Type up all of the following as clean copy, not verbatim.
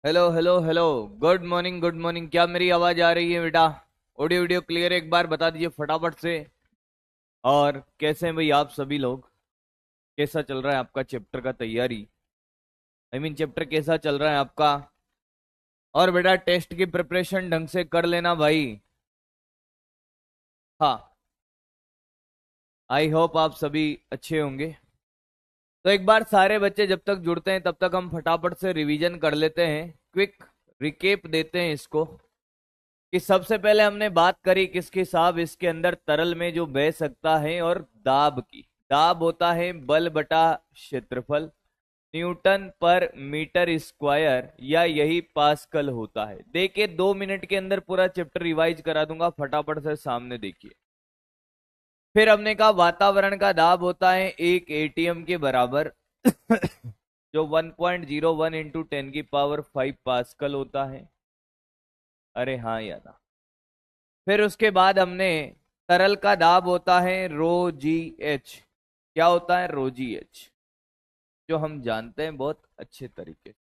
Hello hello hello. Good morning good morning. क्या मेरी आवाज आ रही है बेटा? ऑडियो वीडियो क्लियर है? एक बार बता दीजिए फटाफट से। और कैसे हैं भाई आप सभी लोग? कैसा चल रहा है आपका चैप्टर का तैयारी? चैप्टर कैसा चल रहा है आपका? और बेटा टेस्ट की प्रिपरेशन ढंग से कर लेना भाई। हाँ, आई होप आप सभी अच्छे होंगे। तो एक बार सारे बच्चे जब तक जुड़ते हैं तब तक हम फटाफट से रिवीजन कर लेते हैं। क्विक रिकेप देते हैं इसको कि सबसे पहले हमने बात करी किसकी साहब, इसके अंदर तरल में जो बह सकता है, और दाब की। दाब होता है बल बटा क्षेत्रफल, न्यूटन पर मीटर स्क्वायर, या यही पास्कल होता है। देखिए 2 मिनट के अंदर पूरा चैप्टर रिवाइज करा दूंगा, फटाफट से सामने देखिए। फिर हमने कहा वातावरण का दाब होता है 1 ATM के बराबर जो 1.01 इंटू 10⁵ पास्कल होता है। अरे हाँ याद। फिर उसके बाद हमने तरल का दाब होता है ρGH। क्या होता है ρGH? जो हम जानते हैं बहुत अच्छे तरीके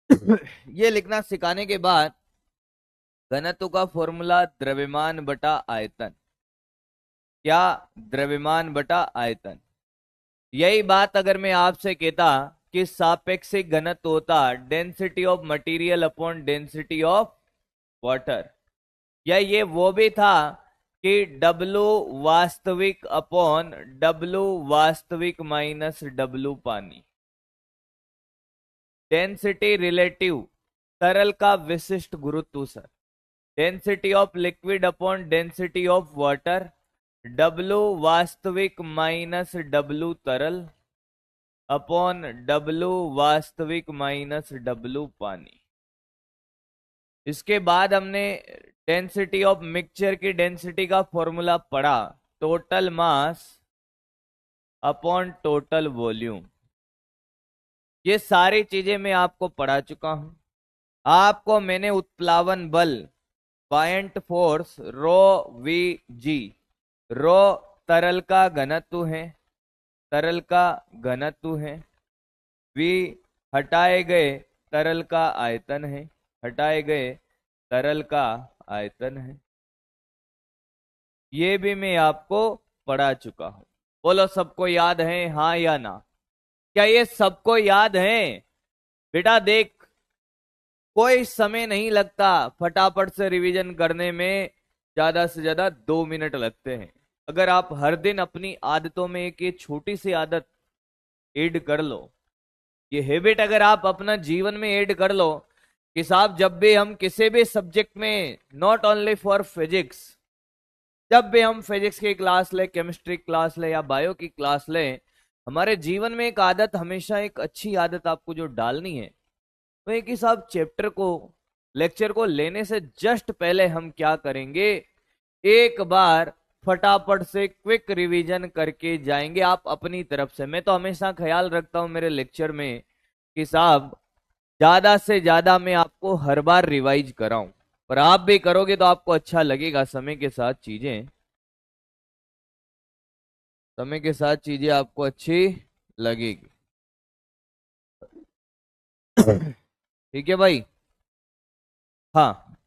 से। ये लिखना सिखाने के बाद घनत्व का फॉर्मूला द्रव्यमान बटा आयतन। क्या? द्रव्यमान बटा आयतन। यही बात अगर मैं आपसे कहता कि सापेक्षिक घनत्व होता density of material upon density of water, या ये वो भी था कि W वास्तविक अपॉन W वास्तविक माइनस W पानी। डेंसिटी रिलेटिव तरल का विशिष्ट गुरुत्व sir. Density of liquid upon density of water, W वास्तविक माइनस W तरल अपॉन W वास्तविक माइनस W पानी। इसके बाद हमने डेंसिटी ऑफ मिक्सचर की डेंसिटी का फॉर्मूला पढ़ा, total mass upon total volume. ये सारी चीजें मैं आपको पढ़ा चुका हूं। आपको मैंने उत्प्लावन बल, बायंट फोर्स, ρVg, रो तरल का घनत्व है, तरल का घनत्व है, V हटाए गए तरल का आयतन है, हटाए गए तरल का आयतन है। ये भी मैं आपको पढ़ा चुका हूं। बोलो सबको याद है हाँ या ना? क्या ये सबको याद है? बेटा देख, कोई समय नहीं लगता फटाफट से रिवीजन करने में। ज्यादा से ज्यादा 2 मिनट लगते हैं। अगर आप हर दिन अपनी आदतों में एक ये छोटी सी आदत ऐड कर लो, ये हैबिट अगर आप अपना जीवन में ऐड कर लो कि साहब जब भी हम किसी भी सब्जेक्ट में, नॉट ओनली फॉर फिजिक्स, जब भी हम फिजिक्स की क्लास ले, केमिस्ट्री क्लास ले या बायो की क्लास ले, हमारे जीवन में एक आदत, हमेशा एक अच्छी आदत आपको जो डालनी है वो है कि साहब चैप्टर को, लेक्चर को लेने से जस्ट पहले हम क्या करेंगे, एक बार फटाफट से क्विक रिवीजन करके जाएंगे आप अपनी तरफ से। मैं तो हमेशा ख्याल रखता हूं मेरे लेक्चर में कि साहब ज्यादा से ज्यादा मैं आपको हर बार रिवाइज कराऊं, पर आप भी करोगे तो आपको अच्छा लगेगा। समय के साथ चीजें आपको अच्छी लगेगी। ठीक है भाई। हाँ,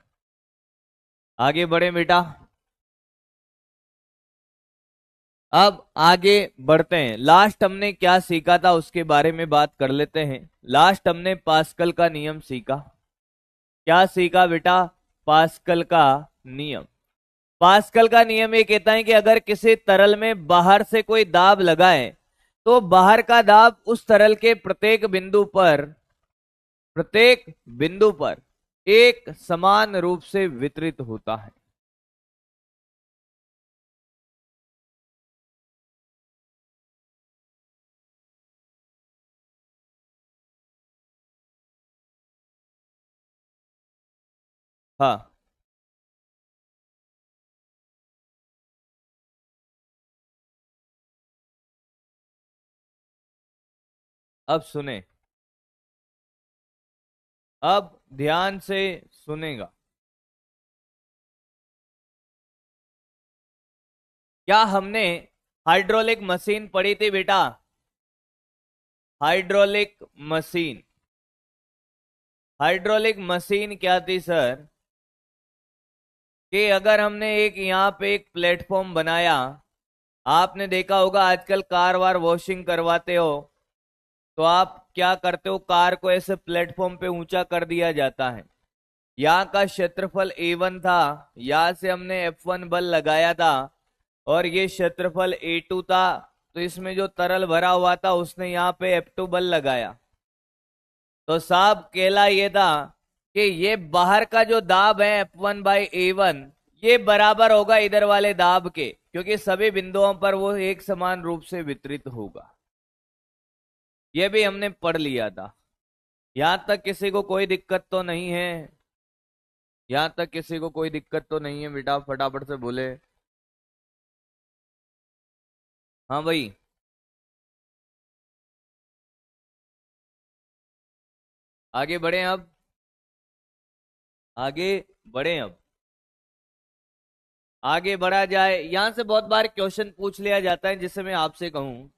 आगे बढ़े बेटा। अब आगे बढ़ते हैं। लास्ट हमने क्या सीखा था उसके बारे में बात कर लेते हैं। लास्ट हमने पास्कल का नियम सीखा। क्या सीखा बेटा? पास्कल का नियम। पास्कल का नियम ये कहता है कि अगर किसी तरल में बाहर से कोई दाब लगाए तो बाहर का दाब उस तरल के प्रत्येक बिंदु पर एक समान रूप से वितरित होता है। हाँ, अब सुने, अब ध्यान से सुनेगा। क्या हमने हाइड्रोलिक मशीन पढ़ी थी बेटा? हाइड्रोलिक मशीन, हाइड्रोलिक मशीन क्या थी सर, कि अगर हमने एक यहाँ पे एक प्लेटफॉर्म बनाया, आपने देखा होगा आजकल कार वार वॉशिंग करवाते हो तो आप क्या करते हो, कार को ऐसे प्लेटफॉर्म पे ऊंचा कर दिया जाता है। यहाँ का क्षेत्रफल A1 था, यहाँ से हमने F1 बल लगाया था, और ये क्षेत्रफल A2 था, तो इसमें जो तरल भरा हुआ था उसने यहाँ पे F2 बल लगाया। तो साहब केला ये था कि ये बाहर का जो दाब है F1/A1 ये बराबर होगा इधर वाले दाब के, क्योंकि सभी बिंदुओं पर वो एक समान रूप से वितरित होगा। ये भी हमने पढ़ लिया था। यहां तक किसी को कोई दिक्कत तो नहीं है? यहां तक किसी को कोई दिक्कत तो नहीं है बेटा? फटाफट से बोले। हाँ भाई, आगे बढ़े अब, आगे बढ़े अब, आगे बढ़ा जाए। यहां से बहुत बार क्वेश्चन पूछ लिया जाता है, जिससे मैं आपसे कहूं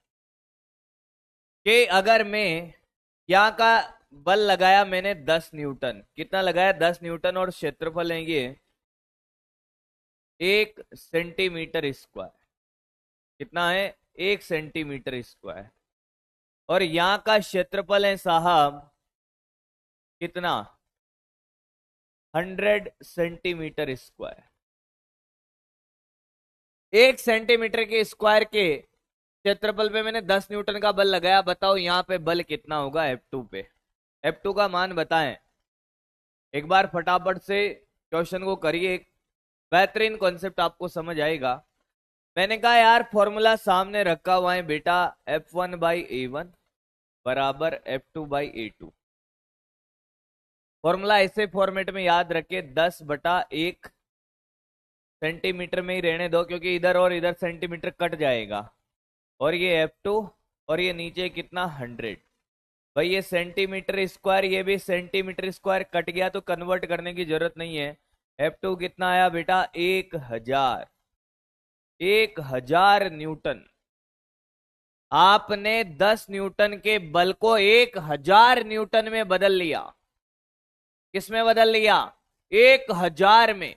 कि अगर मैं यहाँ का बल लगाया मैंने 10 न्यूटन, कितना लगाया 10 न्यूटन, और क्षेत्रफल लेंगे 1 सेंटीमीटर स्क्वायर, कितना है 1 सेंटीमीटर स्क्वायर, और यहाँ का क्षेत्रफल है साहब कितना 100 सेंटीमीटर स्क्वायर। 1 सेंटीमीटर के स्क्वायर के क्षेत्रफल पे मैंने 10 न्यूटन का बल लगाया, बताओ यहाँ पे बल कितना होगा F2 पे? F2 का मान बताएं एक बार फटाफट से, क्वेश्चन को करिए, एक बेहतरीन कॉन्सेप्ट आपको समझ आएगा। मैंने कहा यार फॉर्मूला सामने रखा हुआ है बेटा, F1/A1 बराबर F2/A2। फॉर्मूला ऐसे फॉर्मेट में याद रखे, 10/1 सेंटीमीटर में ही रहने दो, क्योंकि इधर और इधर सेंटीमीटर कट जाएगा, और ये F2 और ये नीचे कितना 100। भाई ये सेंटीमीटर स्क्वायर, ये भी सेंटीमीटर स्क्वायर, कट गया तो कन्वर्ट करने की जरूरत नहीं है। F2 कितना आया बेटा 1000, 1000 न्यूटन। आपने 10 न्यूटन के बल को 1000 न्यूटन में बदल लिया। किस में बदल लिया? 1000 में।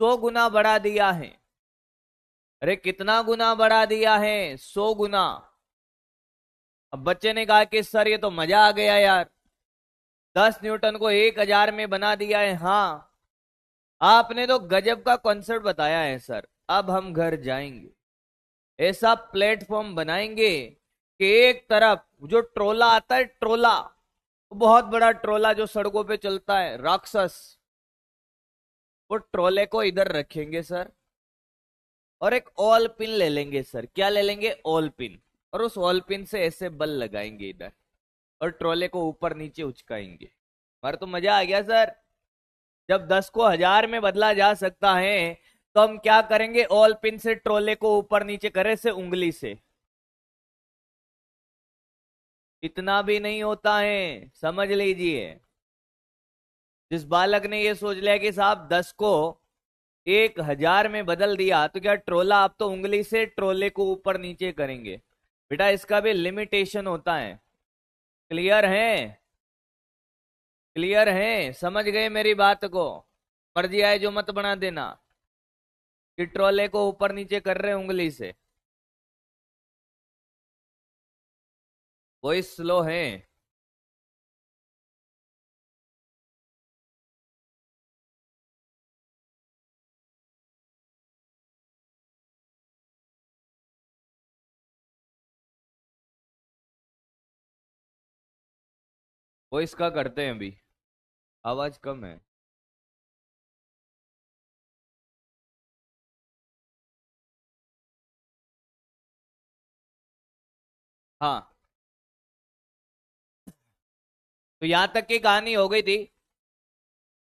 100 गुना बढ़ा दिया है। अरे कितना गुना बढ़ा दिया है? 100 गुना। अब बच्चे ने कहा कि सर ये तो मजा आ गया यार, 10 न्यूटन को 1000 में बना दिया है। हाँ, आपने तो गजब का कॉन्सेप्ट बताया है सर। अब हम घर जाएंगे, ऐसा प्लेटफॉर्म बनाएंगे कि एक तरफ जो ट्रोला आता है, ट्रोला, बहुत बड़ा ट्रोला जो सड़कों पे चलता है, राक्षस, वो ट्रोले को इधर रखेंगे सर, और एक ऑल पिन ले लेंगे सर। क्या ले लेंगे? All pin. और उस ऑल पिन से ऐसे बल लगाएंगे इधर, और ट्रोले को ऊपर नीचे उचकाएंगे। हमारा तो मजा आ गया सर। जब 10 को 1000 में बदला जा सकता है, तो हम क्या करेंगे? ऑल पिन से ट्रोले को ऊपर नीचे करे से उंगली से। इतना भी नहीं होता है, समझ लीजिए। जिस बालक ने ये सोच लिया कि साहब 10 को 1000 में बदल दिया, तो क्या ट्रोला, आप तो उंगली से ट्रोले को ऊपर नीचे करेंगे। बेटा इसका भी लिमिटेशन होता है। क्लियर है? क्लियर है? समझ गए मेरी बात को? मर्जी आए जो मत बना देना कि ट्रोले को ऊपर नीचे कर रहे उंगली से। वही स्लो है। वो इसका करते हैं अभी, आवाज कम है। हाँ, तो यहां तक की कहानी हो गई थी।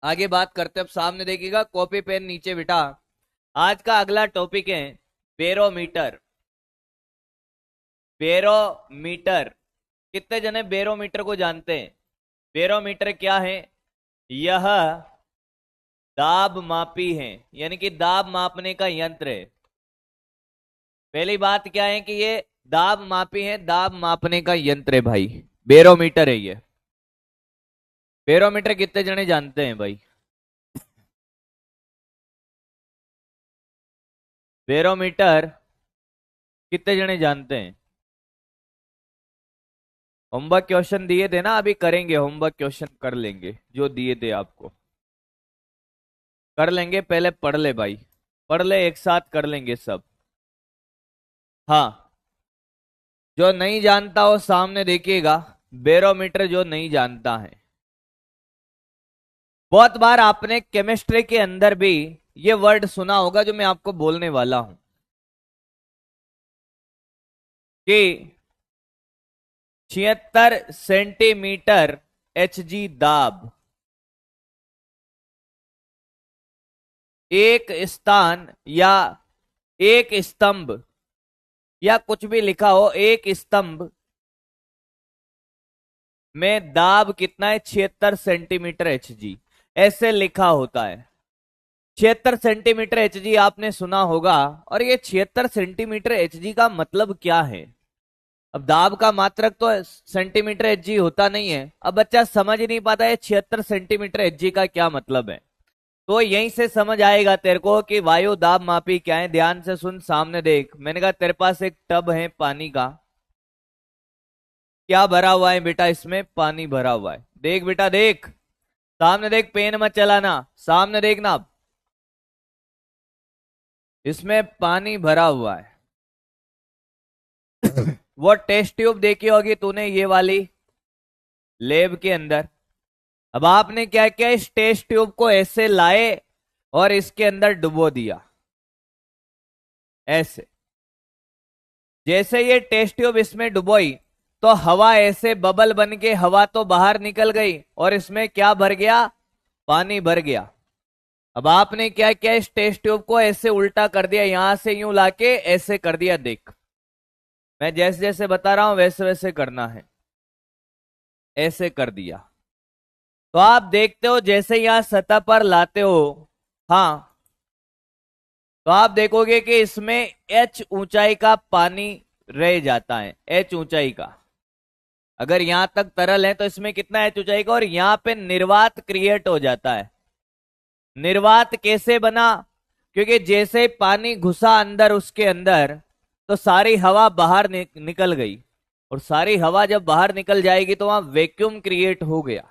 आगे बात करते, अब सामने देखिएगा, कॉपी पेन नीचे बिठा। आज का अगला टॉपिक है बेरोमीटर। बेरोमीटर, कितने जने बेरोमीटर को जानते हैं? बेरोमीटर क्या है? यह दाब मापी है, यानी कि दाब मापने का यंत्र है। पहली बात क्या है कि ये दाब मापी है, दाब मापने का यंत्र है भाई, बेरोमीटर है ये। बैरोमीटर कितने जने जानते हैं भाई? बैरोमीटर कितने जने जानते हैं? होमवर्क क्वेश्चन दिए थे ना, अभी करेंगे होमवर्क क्वेश्चन, कर लेंगे जो दिए थे आपको, कर लेंगे। पहले पढ़ ले भाई, पढ़ ले, एक साथ कर लेंगे सब। हाँ, जो नहीं जानता हो सामने देखिएगा, बैरोमीटर जो नहीं जानता है। बहुत बार आपने केमिस्ट्री के अंदर भी ये वर्ड सुना होगा जो मैं आपको बोलने वाला हूं, कि 76 सेंटीमीटर एचजी दाब, एक स्थान या एक स्तंभ, या कुछ भी लिखा हो, एक स्तंभ में दाब कितना है? 76 सेंटीमीटर एचजी, ऐसे लिखा होता है। 76 सेंटीमीटर एचजी आपने सुना होगा। और ये 76 सेंटीमीटर एचजी का मतलब क्या है? अब दाब का मात्रक तो सेंटीमीटर एचजी होता नहीं है। अब बच्चा समझ ही नहीं पाता है 76 सेंटीमीटर एचजी का क्या मतलब है। तो यहीं से समझ आएगा तेरे को कि वायु दाब मापी क्या है। ध्यान से सुन, सामने देख। मैंने कहा तेरे पास एक टब है पानी का, क्या भरा हुआ है बेटा? इसमें पानी भरा हुआ है। देख बेटा देख, सामने देख, पेन मत चलाना, सामने देखना। इसमें पानी भरा हुआ है। वो टेस्ट ट्यूब देखी होगी तूने, ये वाली, लैब के अंदर। अब आपने क्या किया, इस टेस्ट ट्यूब को ऐसे लाए और इसके अंदर डुबो दिया, ऐसे। जैसे ये टेस्ट ट्यूब इसमें डुबोई तो हवा ऐसे बबल बन के हवा तो बाहर निकल गई और इसमें क्या भर गया? पानी भर गया। अब आपने क्या किया, इस टेस्ट ट्यूब को ऐसे उल्टा कर दिया, यहां से यूं लाके ऐसे कर दिया। देख, मैं जैसे जैसे बता रहा हूं वैसे वैसे करना है। ऐसे कर दिया तो आप देखते हो जैसे यहां सतह पर लाते हो, हाँ, तो आप देखोगे कि इसमें एच ऊंचाई का पानी रह जाता है। एच ऊंचाई का, अगर यहां तक तरल है तो इसमें कितना एच ऊंचाई का, और यहां पे निर्वात क्रिएट हो जाता है। निर्वात कैसे बना? क्योंकि जैसे पानी घुसा अंदर, उसके अंदर, तो सारी हवा बाहर निकल गई। और सारी हवा जब बाहर निकल जाएगी तो वहां वैक्यूम क्रिएट हो गया।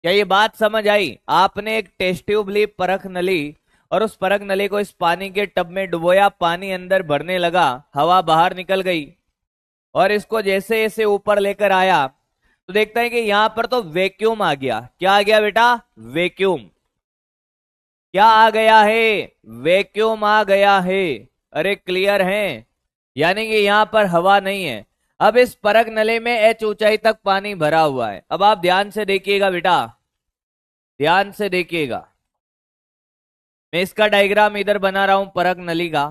क्या ये बात समझ आई? आपने एक टेस्ट ट्यूब ली, परख नली, और उस परख नली को इस पानी के टब में डुबोया, पानी अंदर भरने लगा, हवा बाहर निकल गई, और इसको जैसे जैसे ऊपर लेकर आया तो देखता है कि यहां पर तो वैक्यूम आ गया। क्या आ गया बेटा? वैक्यूम। क्या आ गया है? वैक्यूम आ गया है। अरे क्लियर है? यानी कि यहां पर हवा नहीं है। अब इस परख नली में एच ऊंचाई तक पानी भरा हुआ है। अब आप ध्यान से देखिएगा बेटा, ध्यान से देखिएगा। मैं इसका डायग्राम इधर बना रहा हूं परख नली का।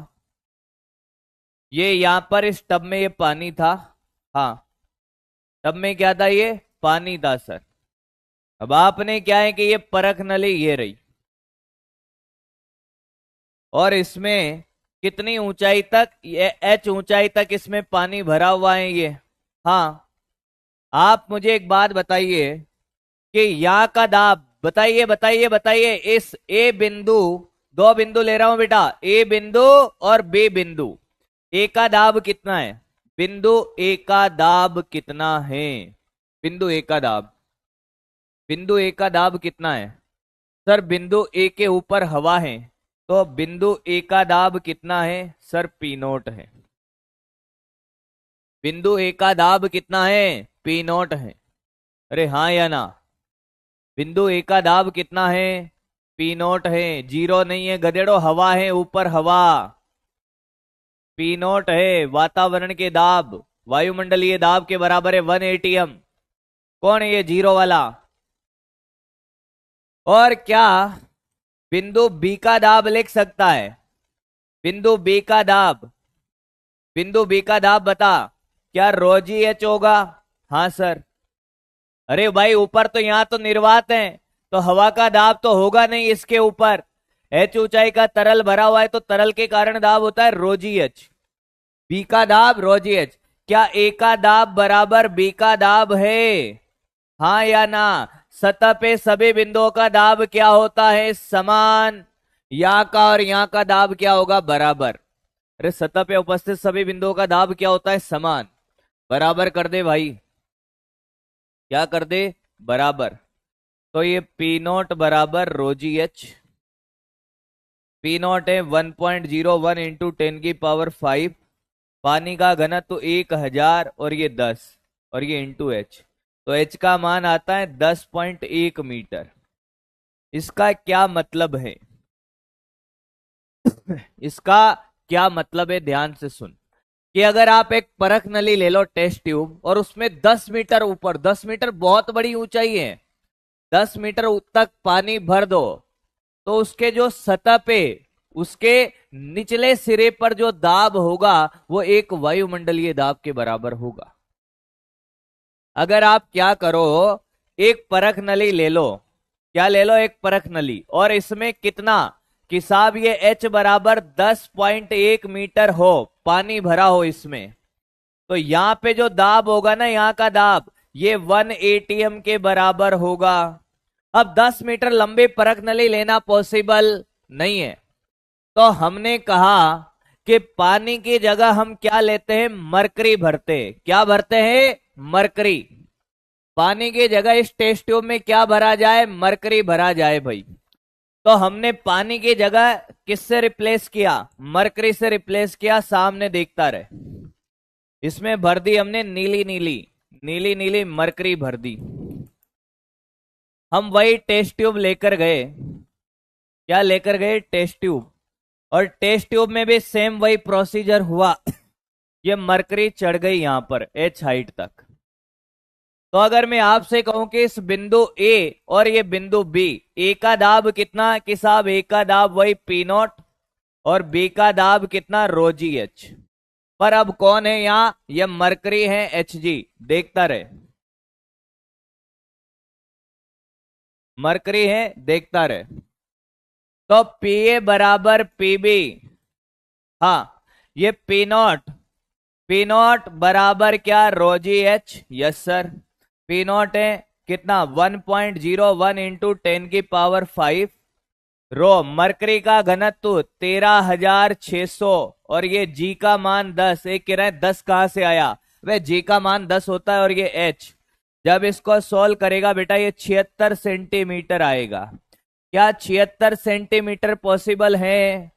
ये यहां पर इस टब में ये पानी था, हाँ, टब में क्या था? ये पानी था सर। अब आपने क्या है कि ये परख नली ये रही, और इसमें कितनी ऊंचाई तक? ये एच ऊंचाई तक इसमें पानी भरा हुआ है ये, हाँ। आप मुझे एक बात बताइए कि यहाँ का दाब, बताइए बताइए बताइए, इस ए बिंदु, दो बिंदु ले रहा हूं बेटा, ए बिंदु और बी बिंदु, ए का दाब कितना है? बिंदु ए का दाब कितना है? बिंदु ए का दाब, बिंदु ए का दाब कितना है? सर बिंदु ए के ऊपर हवा है, तो बिंदु ए का दाब कितना है? सर पी नोट है। बिंदु ए का दाब कितना है? पी नोट है। अरे हाँ या ना? बिंदु ए का दाब कितना है? पी नोट है। जीरो नहीं है गधेड़ो, हवा है ऊपर, हवा। पी नोट है वातावरण के दाब, वायुमंडलीय दाब के बराबर है 1 एटीएम। कौन है ये जीरो वाला? और क्या बिंदु बी का दाब लिख सकता है? बिंदु बी का दाब, बिंदु बी का दाब बता, क्या रोजी एच होगा? हाँ सर। अरे भाई ऊपर तो यहां तो निर्वात है, तो हवा का दाब तो होगा नहीं इसके ऊपर। एच ऊंचाई का तरल भरा हुआ है, तो तरल के कारण दाब होता है रोजी एच। बी का दाब रोजी एच। क्या ए का दाब बराबर बी का दाब है? हाँ या ना? सतह पे सभी बिंदुओं का दाब क्या होता है? समान। यहाँ का और यहाँ का दाब क्या होगा? बराबर। अरे सतह पे उपस्थित सभी बिंदुओं का दाब क्या होता है? समान। बराबर कर दे भाई, क्या कर दे? बराबर। तो ये पी नॉट बराबर रो जी एच। पी नॉट है 1.01 इंटू 10⁵ पानी का घनत्व 1000 और ये 10 और ये इंटू एच, तो एच का मान आता है 10.1 मीटर। इसका क्या मतलब है? इसका क्या मतलब है, ध्यान से सुन। कि अगर आप एक परख नली ले लो, टेस्ट ट्यूब, और उसमें 10 मीटर ऊपर, 10 मीटर बहुत बड़ी ऊंचाई है, 10 मीटर तक पानी भर दो, तो उसके जो सतह पे, उसके निचले सिरे पर जो दाब होगा वो एक वायुमंडलीय दाब के बराबर होगा। अगर आप क्या करो, एक परख नली ले लो, क्या ले लो? एक परख नली, और इसमें कितना कि साहब ये H बराबर 10.1 मीटर हो, पानी भरा हो इसमें, तो यहां पे जो दाब होगा ना, यहां का दाब ये 1 ATM के बराबर होगा। अब 10 मीटर लंबी परख नली लेना पॉसिबल नहीं है, तो हमने कहा कि पानी की जगह हम क्या लेते हैं? मरकरी भरते। क्या भरते हैं? मरकरी। पानी की जगह इस टेस्ट ट्यूब में क्या भरा जाए? मरकरी भरा जाए भाई। तो हमने पानी की जगह किससे रिप्लेस किया? मरकरी से रिप्लेस किया। सामने देखता रहे, इसमें भर दी हमने नीली नीली, नीली नीली मरकरी भर दी। हम वही टेस्ट ट्यूब लेकर गए। क्या लेकर गए? Test tube. और टेस्ट ट्यूब में भी सेम वही प्रोसीजर हुआ। ये मरकरी चढ़ गई यहां पर H हाइट तक। तो अगर मैं आपसे कहूं कि इस बिंदु A और ये बिंदु B, A का दाब कितना कि साहब? A का दाब वही P नॉट और B का दाब कितना? रो जी एच। पर अब कौन है यहां? ये मरकरी है एच जी। देखता रहे, मरकरी है, देखता रहे। तो पी ए बराबर पी बी। हाँ, ये पी नॉट बराबर क्या? रो जी H. Yes sir. P naught है कितना? 1.01 इंटू 10⁵ रो। मरकरी का घनत्व 13,600 और ये जी का मान 10। एक कह रहा है 10 कहां से आया? वे जी का मान 10 होता है और ये एच। जब इसको सोल्व करेगा बेटा, ये 76 सेंटीमीटर आएगा। क्या 76 सेंटीमीटर पॉसिबल है?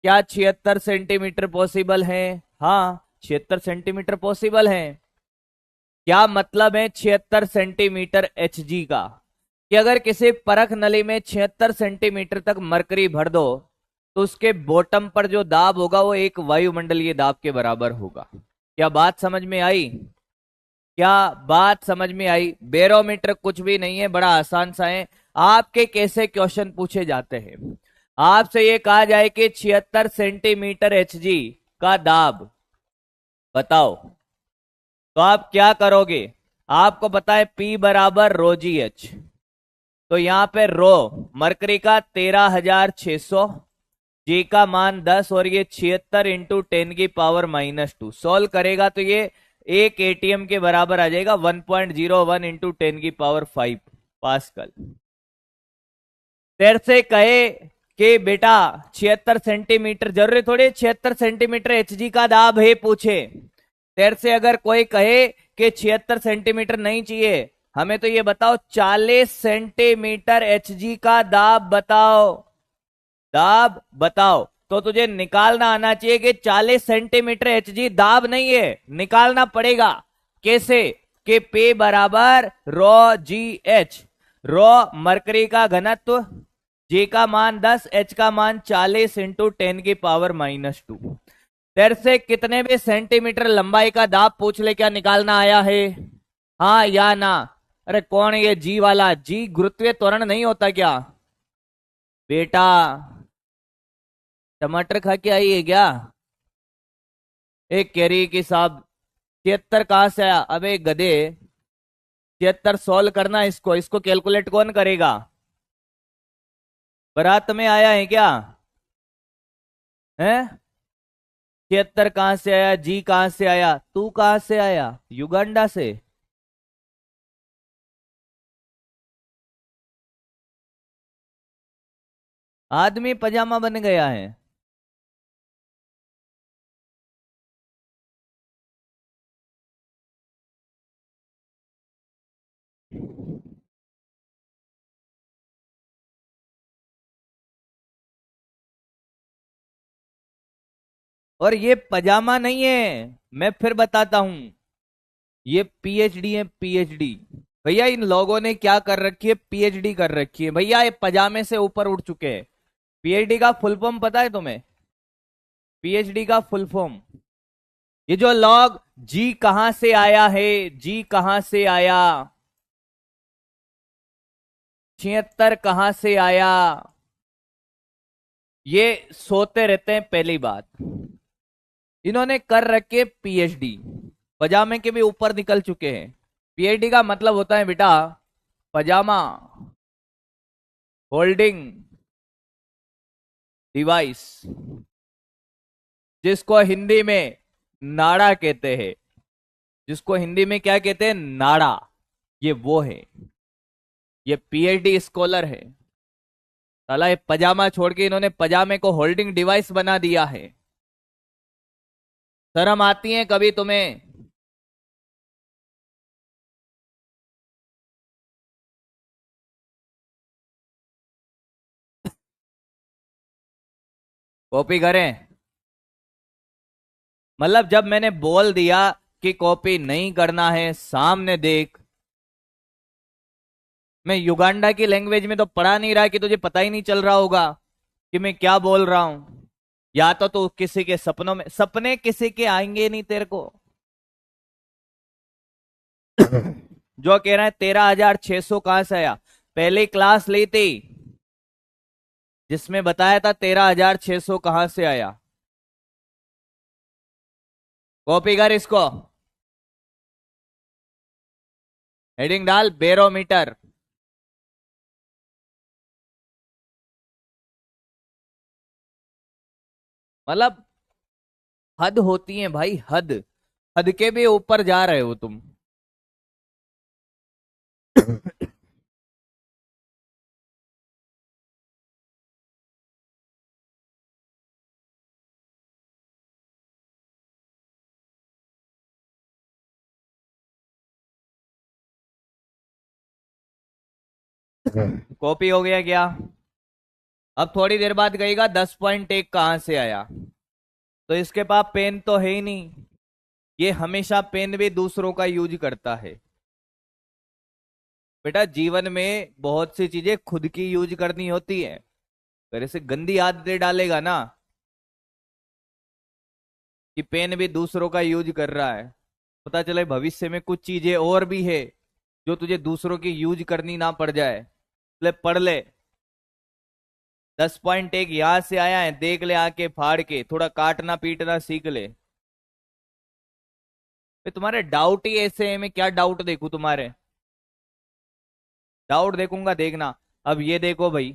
क्या 76 सेंटीमीटर पॉसिबल है? हाँ, 76 सेंटीमीटर पॉसिबल है। क्या मतलब है 76 सेंटीमीटर एच जी का? कि अगर किसी परख नली में 76 सेंटीमीटर तक मरकरी भर दो, तो उसके बॉटम पर जो दाब होगा वो एक वायुमंडलीय दाब के बराबर होगा। क्या बात समझ में आई? क्या बात समझ में आई? बैरोमीटर कुछ भी नहीं है, बड़ा आसान सा है। आपके कैसे क्वेश्चन पूछे जाते हैं? आपसे ये कहा जाए कि 76 सेंटीमीटर एच जी का दाब बताओ, तो आप क्या करोगे? आपको पता है P बराबर रो जी एच, तो यहां पे रो मरकरी का 13,600, जी का मान 10 और ये 76 इंटू 10⁻⁻²। सोल्व करेगा तो ये एक एटीएम के बराबर आ जाएगा, 1.01 इंटू 10⁵ पास्कल। तेरे से कहे कि बेटा 76 सेंटीमीटर, जरूरी थोड़ी 76 सेंटीमीटर एचजी का दाब है पूछे। तेरे से अगर कोई कहे कि 76 सेंटीमीटर नहीं चाहिए, हमें तो ये बताओ 40 सेंटीमीटर एचजी का दाब बताओ, दाब बताओ। तो तुझे निकालना आना चाहिए कि 40 सेंटीमीटर एचजी दाब नहीं है, निकालना पड़ेगा। कैसे? कि P बराबर रो जी एच। रो मरकरी का घनत्व, जी का मान 10, एच का मान 40 इंटू 10⁻²। तेरे से कितने भी सेंटीमीटर लंबाई का दाब पूछ ले, क्या निकालना आया है? हाँ या ना? अरे कौन है ये जी वाला? जी गुरुत्वीय त्वरण नहीं होता क्या बेटा? टमाटर खा के आई है क्या? एक कैरी की साहब 76 कहां से आया? अबे गधे, 76 सोल्व करना, इसको इसको कैलकुलेट कौन करेगा? बारात में आया है क्या? हैं? 76 कहां से आया? जी कहां से आया? तू कहां से आया? युगांडा से। आदमी पजामा बन गया है। और ये पजामा नहीं है, मैं फिर बताता हूं, ये पीएचडी है, पीएचडी। भैया इन लोगों ने क्या कर रखी है, पीएचडी कर रखी है भैया, ये पजामे से ऊपर उठ चुके हैं। पीएचडी का फुल फॉर्म पता है तुम्हें? पीएचडी का फुल फॉर्म, ये जो लॉग जी कहां से आया है, जी कहां से आया, 76 कहां से आया, ये सोते रहते हैं। पहली बात, इन्होंने कर रखे पीएचडी, पजामे के भी ऊपर निकल चुके हैं। पीएचडी का मतलब होता है बेटा पजामा होल्डिंग डिवाइस, जिसको हिंदी में नाड़ा कहते हैं। जिसको हिंदी में क्या कहते हैं, नाड़ा, ये वो है, ये पीएचडी स्कॉलर है। साला ये पजामा छोड़ के इन्होंने पजामे को होल्डिंग डिवाइस बना दिया है। शर्म आती है कभी तुम्हें? कॉपी करें? मतलब जब मैंने बोल दिया कि कॉपी नहीं करना है, सामने देख। मैं युगांडा की लैंग्वेज में तो पढ़ा नहीं रहा कि तुझे पता ही नहीं चल रहा होगा कि मैं क्या बोल रहा हूं। या तो तू किसी के सपनों में, सपने किसी के आएंगे नहीं तेरे को। जो कह रहा है 13,600 कहां से आया, पहली क्लास ली थी जिसमें बताया था 13,600 कहां से आया। कॉपी कर इसको, हेडिंग डाल बैरोमीटर। मतलब हद होती है भाई, हद। हद के भी ऊपर जा रहे हो तुम। कॉपी हो गया क्या? अब थोड़ी देर बाद कहेगा 10.1 कहां से आया। तो इसके पास पेन तो है ही नहीं, ये हमेशा पेन भी दूसरों का यूज करता है। बेटा जीवन में बहुत सी चीजें खुद की यूज करनी होती है। अगर ऐसे गंदी आदतें डालेगा ना कि पेन भी दूसरों का यूज कर रहा है, पता चले भविष्य में कुछ चीजें और भी है जो तुझे दूसरों की यूज करनी ना पड़ जाए। ले पढ़ ले, 10.1 यहां से आया है, देख ले आके फाड़ के, थोड़ा काटना पीटना सीख ले। तुम्हारे डाउट ही ऐसे है, मैं क्या डाउट देखूं तुम्हारे? डाउट देखूंगा, देखना। अब ये देखो भाई,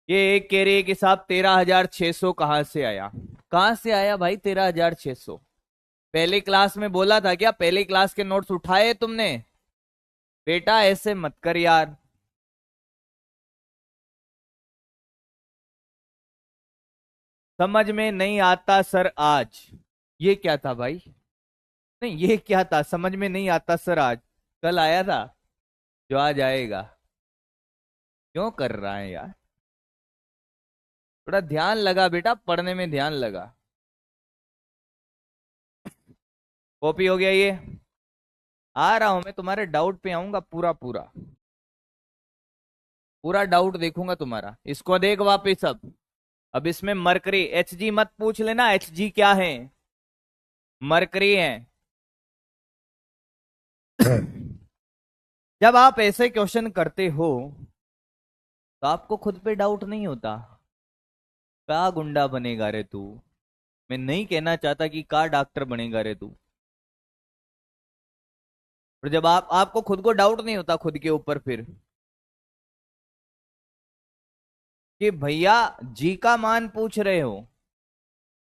ये एक कह रही है कि साहब 13,600 कहां से आया। कहां से आया भाई 13,600? पहली क्लास में बोला था क्या? पहली क्लास के नोट्स उठाए तुमने? बेटा ऐसे मत कर यार। समझ में नहीं आता सर आज, ये क्या था भाई? नहीं ये क्या था, समझ में नहीं आता सर आज? कल आया था जो आज आएगा। क्यों कर रहा है यार? थोड़ा ध्यान लगा बेटा, पढ़ने में ध्यान लगा। कॉपी हो गया ये? आ रहा हूं मैं, तुम्हारे डाउट पे आऊंगा, पूरा पूरा पूरा डाउट देखूंगा तुम्हारा। इसको देख वापिस। अब इसमें मरकरी, एच जी मत पूछ लेना, एच जी क्या है? मरकरी है। जब आप ऐसे क्वेश्चन करते हो तो आपको खुद पे डाउट नहीं होता? का गुंडा बनेगा रे तू? मैं नहीं कहना चाहता कि का डॉक्टर बनेगा रे तू। और जब आपको खुद को डाउट नहीं होता खुद के ऊपर, फिर कि भैया जी का मान पूछ रहे हो,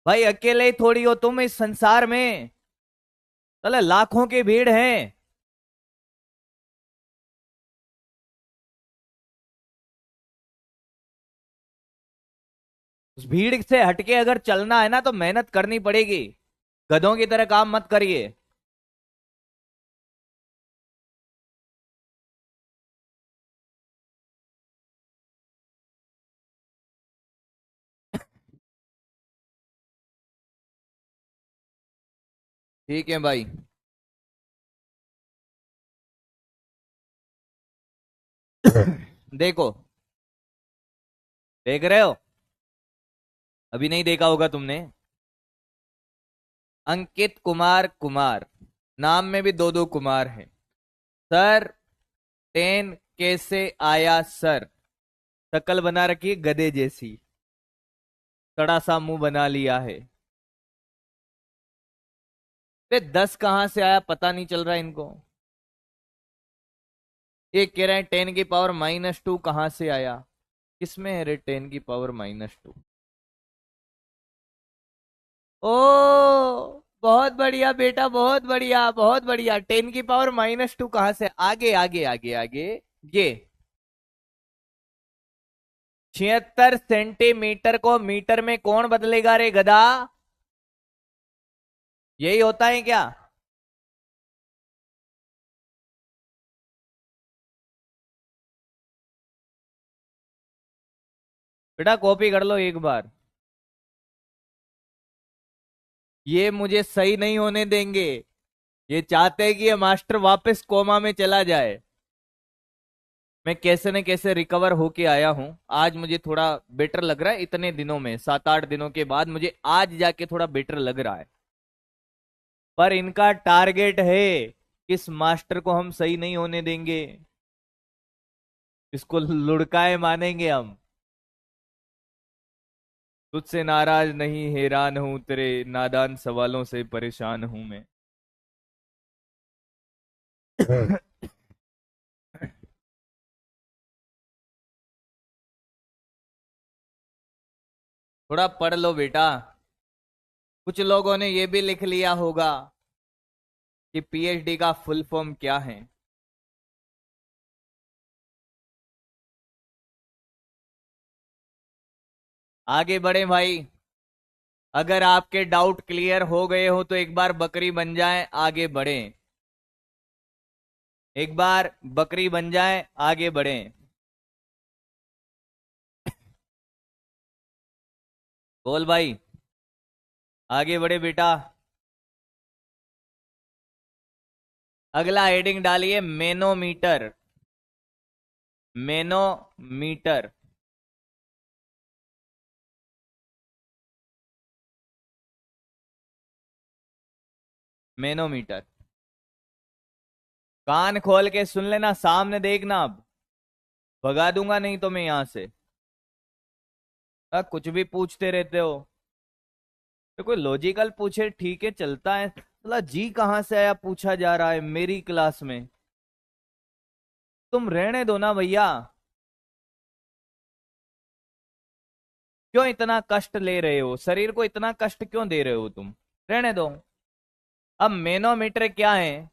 भाई अकेले ही थोड़ी हो तुम इस संसार में, चले लाखों की भीड़ है। उस भीड़ से हटके अगर चलना है ना तो मेहनत करनी पड़ेगी। गधों की तरह काम मत करिए। ठीक है भाई। देखो, देख रहे हो? अभी नहीं देखा होगा तुमने। अंकित कुमार कुमार, नाम में भी दो दो कुमार हैं। सर, टेन कैसे आया सर? शक्ल बना रखी है गधे जैसी, सड़ा सा मुंह बना लिया है। 10 कहां से आया पता नहीं चल रहा इनको। ये कह रहे हैं 10 की पावर -2 कहां से आया। किसमें है रे 10 की पावर -2? ओ, बहुत बढ़िया बेटा, बहुत बढ़िया, बहुत बढ़िया। 10 की पावर -2 कहां से? आगे आगे आगे आगे। ये 76 सेंटीमीटर को मीटर में कौन बदलेगा रे गधा? यही होता है क्या? बेटा कॉपी कर लो एक बार। ये मुझे सही नहीं होने देंगे। ये चाहते हैं कि ये मास्टर वापस कोमा में चला जाए। मैं कैसे न कैसे रिकवर होके आया हूं। आज मुझे थोड़ा बेटर लग रहा है, इतने दिनों में 7-8 दिनों के बाद मुझे आज जाके थोड़ा बेटर लग रहा है। पर इनका टारगेट है कि इस मास्टर को हम सही नहीं होने देंगे। इसको लुढ़काए मानेंगे हम। तुझसे नाराज नहीं, हैरान हूं, तेरे नादान सवालों से परेशान हूं मैं। थोड़ा पढ़ लो बेटा। कुछ लोगों ने ये भी लिख लिया होगा कि पीएचडी का फुल फॉर्म क्या है। आगे बढ़े भाई। अगर आपके डाउट क्लियर हो गए हो तो एक बार बकरी बन जाए, आगे बढ़ें। एक बार बकरी बन जाए, आगे बढ़ें। बोल भाई, आगे बढ़े बेटा। अगला हेडिंग डालिए, मैनोमीटर। मैनोमीटर। मैनोमीटर। कान खोल के सुन लेना, सामने देखना। अब भगा दूंगा नहीं तो मैं यहां से। कुछ भी पूछते रहते हो। तो कोई लॉजिकल पूछे ठीक है, चलता है। साला जी कहां से आया पूछा जा रहा है मेरी क्लास में। तुम रहने दो ना भैया। क्यों इतना कष्ट ले रहे हो? शरीर को इतना कष्ट क्यों दे रहे हो तुम? रहने दो। अब मैनोमीटर क्या है?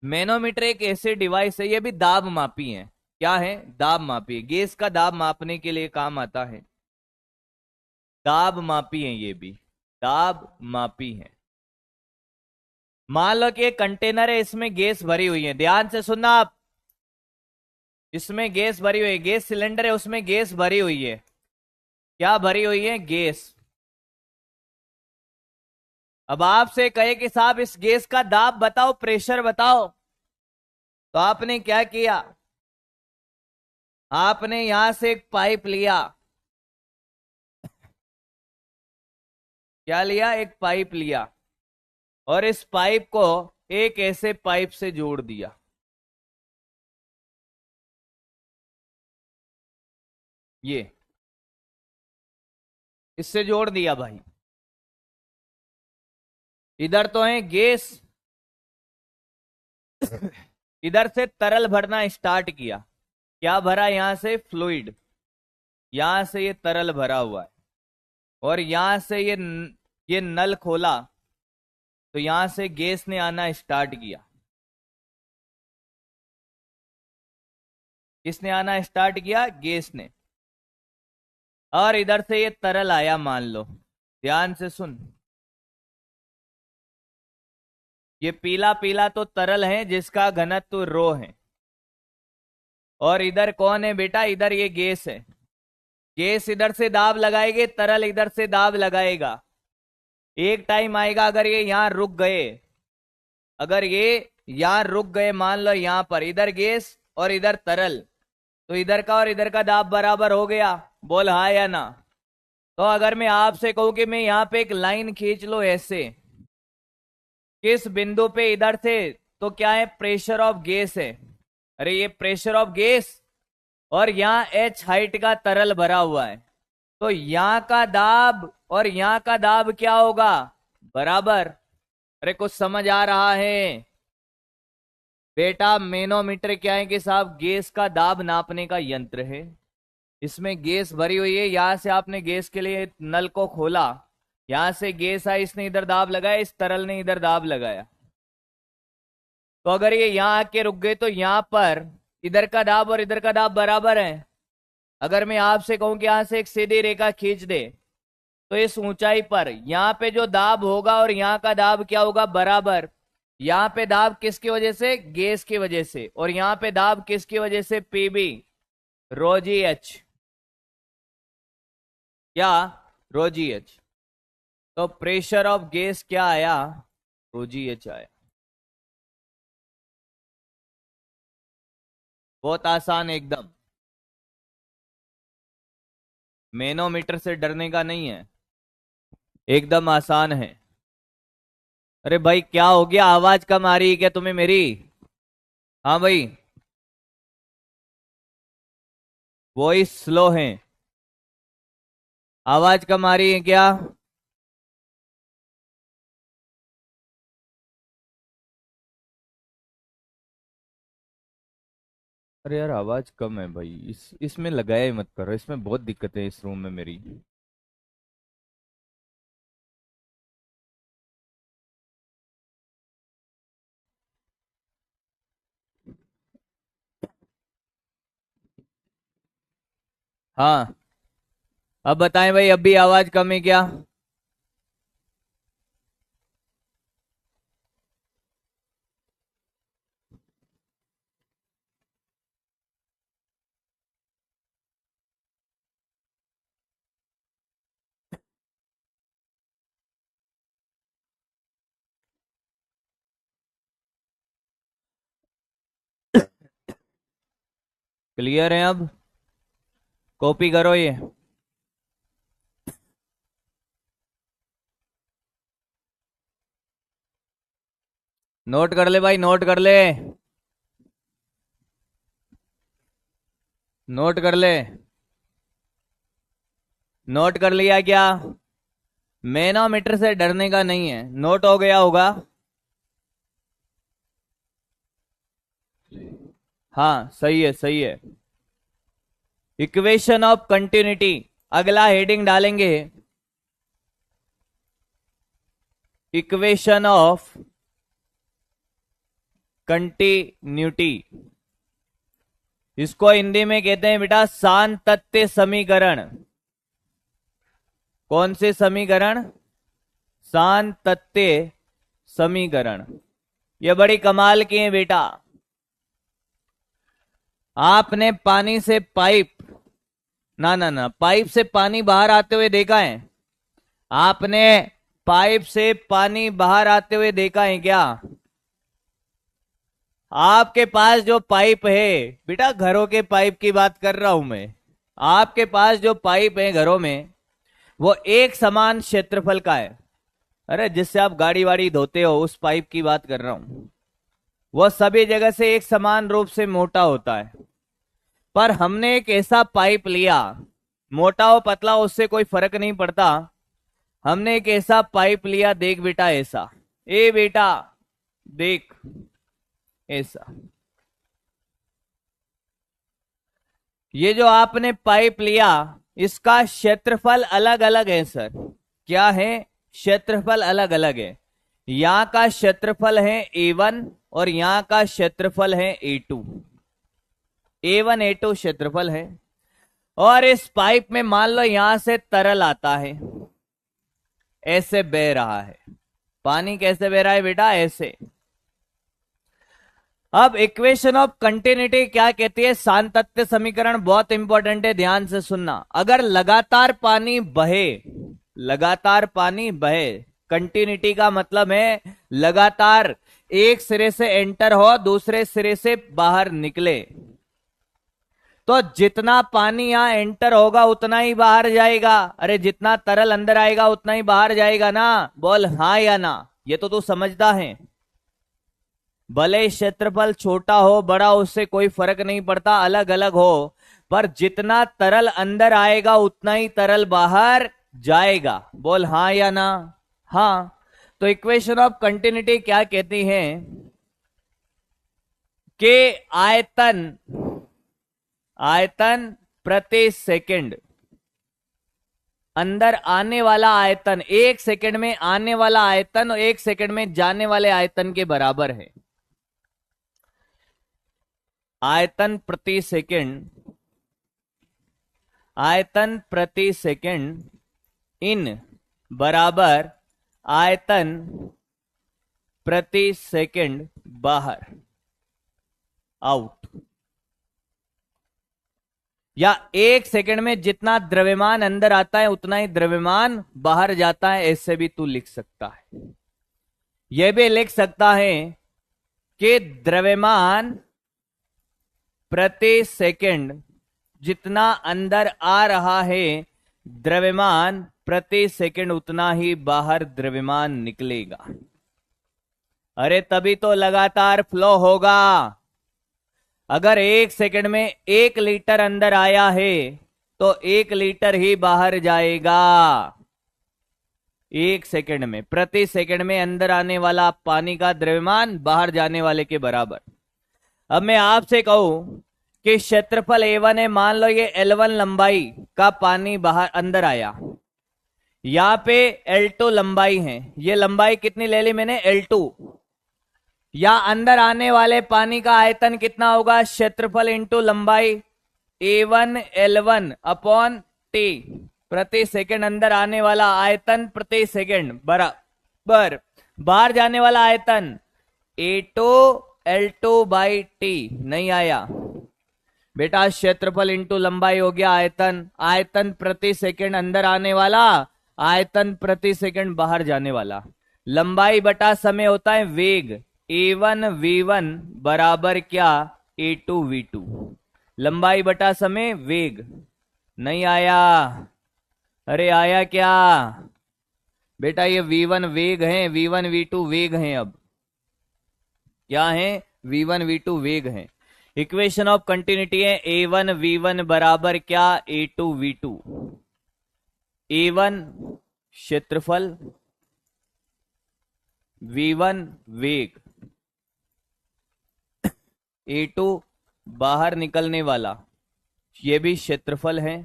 मैनोमीटर एक ऐसे डिवाइस है, ये भी दाब मापी है। क्या है? दाब मापी। गैस का दाब मापने के लिए काम आता है। दाब मापी है ये भी। दाब मापी है। मान लो कि एक कंटेनर है, इसमें गैस भरी हुई है। ध्यान से सुनना आप। इसमें गैस भरी हुई है, गैस सिलेंडर है, उसमें गैस भरी हुई है। क्या भरी हुई है? गैस। अब आपसे कहे कि साहब इस गैस का दाब बताओ, प्रेशर बताओ, तो आपने क्या किया? आपने यहां से एक पाइप लिया। क्या लिया? एक पाइप लिया। और इस पाइप को एक ऐसे पाइप से जोड़ दिया। ये इससे जोड़ दिया भाई। इधर तो है गैस, इधर से तरल भरना स्टार्ट किया। क्या भरा? यहां से फ्लूइड। यहां से ये तरल भरा हुआ है। और यहां से ये नल खोला, तो यहां से गैस ने आना स्टार्ट किया। किसने आना स्टार्ट किया? गैस ने। और इधर से ये तरल आया मान लो, ध्यान से सुन, ये पीला पीला तो तरल है जिसका घनत्व रो है, और इधर कौन है बेटा, इधर ये गैस है। गैस इधर से दाब लगाएगी, तरल इधर से दाब लगाएगा। एक टाइम आएगा अगर ये यहां रुक गए, अगर ये यहां रुक गए, मान लो यहां पर, इधर गैस और इधर तरल, तो इधर का और इधर का दाब बराबर हो गया। बोल हाँ या ना। तो अगर मैं आपसे कहूं कि मैं यहां पे एक लाइन खींच लो ऐसे, किस बिंदु पे इधर से, तो क्या है, प्रेशर ऑफ गैस है। अरे ये प्रेशर ऑफ गैस, और यहां h हाइट का तरल भरा हुआ है, तो यहां का दाब और यहां का दाब क्या होगा, बराबर। अरे कुछ समझ आ रहा है बेटा? मैनोमीटर क्या है कि साहब गैस का दाब नापने का यंत्र है। इसमें गैस भरी हुई है, यहां से आपने गैस के लिए नल को खोला, यहां से गैस आई, इसने इधर दाब लगाया, इस तरल ने इधर दाब लगाया। तो अगर ये यहां आके रुक गए तो यहां पर इधर का दाब और इधर का दाब बराबर है। अगर मैं आपसे कहूं कि यहां से एक सीधी रेखा खींच दे, तो इस ऊंचाई पर यहां पे जो दाब होगा और यहां का दाब क्या होगा, बराबर। यहां पे दाब किसकी वजह से, गैस की वजह से, और यहां पे दाब किसकी वजह से, पीबी, रोजी एच, क्या, रोजी एच। तो प्रेशर ऑफ गैस क्या आया, रोजी एच आया। बहुत आसान एकदम, मैनोमीटर से डरने का नहीं है, एकदम आसान है। अरे भाई क्या हो गया, आवाज कम आ रही है क्या तुम्हें मेरी? हाँ भाई, वॉइस स्लो है, आवाज कम आ रही है क्या? अरे यार आवाज कम है भाई, इसमें लगाया ही मत करो, इसमें बहुत दिक्कत है इस रूम में मेरी। हाँ, अब बताएं भाई, अब भी आवाज कम है क्या? क्लियर है अब? कॉपी करो ये, नोट कर ले भाई, नोट कर ले, नोट कर ले, नोट कर लिया क्या? मैनोमीटर से डरने का नहीं है, नोट हो गया होगा। हाँ सही है, सही है। इक्वेशन ऑफ कंटिन्यूटी, अगला हेडिंग डालेंगे, इक्वेशन ऑफ कंटिन्यूटी। इसको हिंदी में कहते हैं बेटा सातत्य समीकरण। कौन से समीकरण, सातत्य समीकरण। ये बड़ी कमाल की है बेटा। आपने पानी से पाइप, ना ना ना, पाइप से पानी बाहर आते हुए देखा है? आपने पाइप से पानी बाहर आते हुए देखा है क्या? आपके पास जो पाइप है बेटा, घरों के पाइप की बात कर रहा हूं मैं, आपके पास जो पाइप है घरों में, वो एक समान क्षेत्रफल का है। अरे जिससे आप गाड़ी वाड़ी धोते हो उस पाइप की बात कर रहा हूं, वो सभी जगह से एक समान रूप से मोटा होता है। पर हमने एक ऐसा पाइप लिया, मोटा हो पतला उससे कोई फर्क नहीं पड़ता, हमने एक ऐसा पाइप लिया, देख बेटा ऐसा, ए बेटा देख ऐसा, ये जो आपने पाइप लिया इसका क्षेत्रफल अलग अलग है सर। क्या है, क्षेत्रफल अलग अलग है। यहां का क्षेत्रफल है A1 और यहां का क्षेत्रफल है A2, A1 A2 क्षेत्रफल है। और इस पाइप में मान लो यहां से तरल आता है, ऐसे बह रहा है। पानी कैसे बह रहा है बेटा? ऐसे। अब इक्वेशन ऑफ कंटिन्यूटी क्या कहती है? सातत्य समीकरण बहुत इंपॉर्टेंट है, ध्यान से सुनना। अगर लगातार पानी बहे, लगातार पानी बहे, कंटिन्यूटी का मतलब है लगातार एक सिरे से एंटर हो, दूसरे सिरे से बाहर निकले, तो जितना पानी यहां एंटर होगा उतना ही बाहर जाएगा। अरे जितना तरल अंदर आएगा उतना ही बाहर जाएगा ना? बोल हाँ या ना। ये तो तू समझता है। भले क्षेत्रफल छोटा हो बड़ा, उससे कोई फर्क नहीं पड़ता, अलग अलग हो, पर जितना तरल अंदर आएगा उतना ही तरल बाहर जाएगा। बोल हाँ या ना? हाँ। तो इक्वेशन ऑफ कंटिन्यूटी क्या कहती है कि आयतन, आयतन प्रति सेकंड, अंदर आने वाला आयतन, एक सेकंड में आने वाला आयतन और एक सेकंड में जाने वाले आयतन के बराबर है। आयतन प्रति सेकंड, आयतन प्रति सेकंड इन बराबर आयतन प्रति सेकंड बाहर, आउट। या एक सेकंड में जितना द्रव्यमान अंदर आता है उतना ही द्रव्यमान बाहर जाता है, ऐसे भी तू लिख सकता है। यह भी लिख सकता है कि द्रव्यमान प्रति सेकंड जितना अंदर आ रहा है, द्रव्यमान प्रति सेकंड उतना ही बाहर द्रव्यमान निकलेगा। अरे तभी तो लगातार फ्लो होगा। अगर एक सेकंड में 1 लीटर अंदर आया है तो 1 लीटर ही बाहर जाएगा। एक सेकंड में, प्रति सेकंड में अंदर आने वाला पानी का द्रव्यमान बाहर जाने वाले के बराबर। अब मैं आपसे कहूं कि क्षेत्रफल A1 है, मान लो ये L1 लंबाई का पानी बाहर अंदर आया, यहां पे L2 लंबाई है, ये लंबाई कितनी ले ली मैंने? L2। या अंदर आने वाले पानी का आयतन कितना होगा? क्षेत्रफल इंटू लंबाई, A1 L1 अपॉन T। प्रति सेकंड अंदर आने वाला आयतन प्रति सेकंड बराबर बाहर जाने वाला आयतन A2 L2 बाई T। नहीं आया बेटा, क्षेत्रफल इंटू लंबाई हो गया आयतन, आयतन प्रति सेकंड अंदर आने वाला, आयतन प्रति सेकंड बाहर जाने वाला। लंबाई बटा समय होता है वेग, A1 V1 बराबर क्या? A2 V2। लंबाई बटा समय वेग। नहीं आया? अरे आया क्या बेटा? ये V1 वेग है, V1 V2 वेग हैं। अब क्या है? V1 V2 वेग हैं। इक्वेशन ऑफ कंटिन्यूटी है A1 V1 बराबर क्या? A2 V2। A1 क्षेत्रफल, V1 वेग, A2 बाहर निकलने वाला, ये भी क्षेत्रफल है,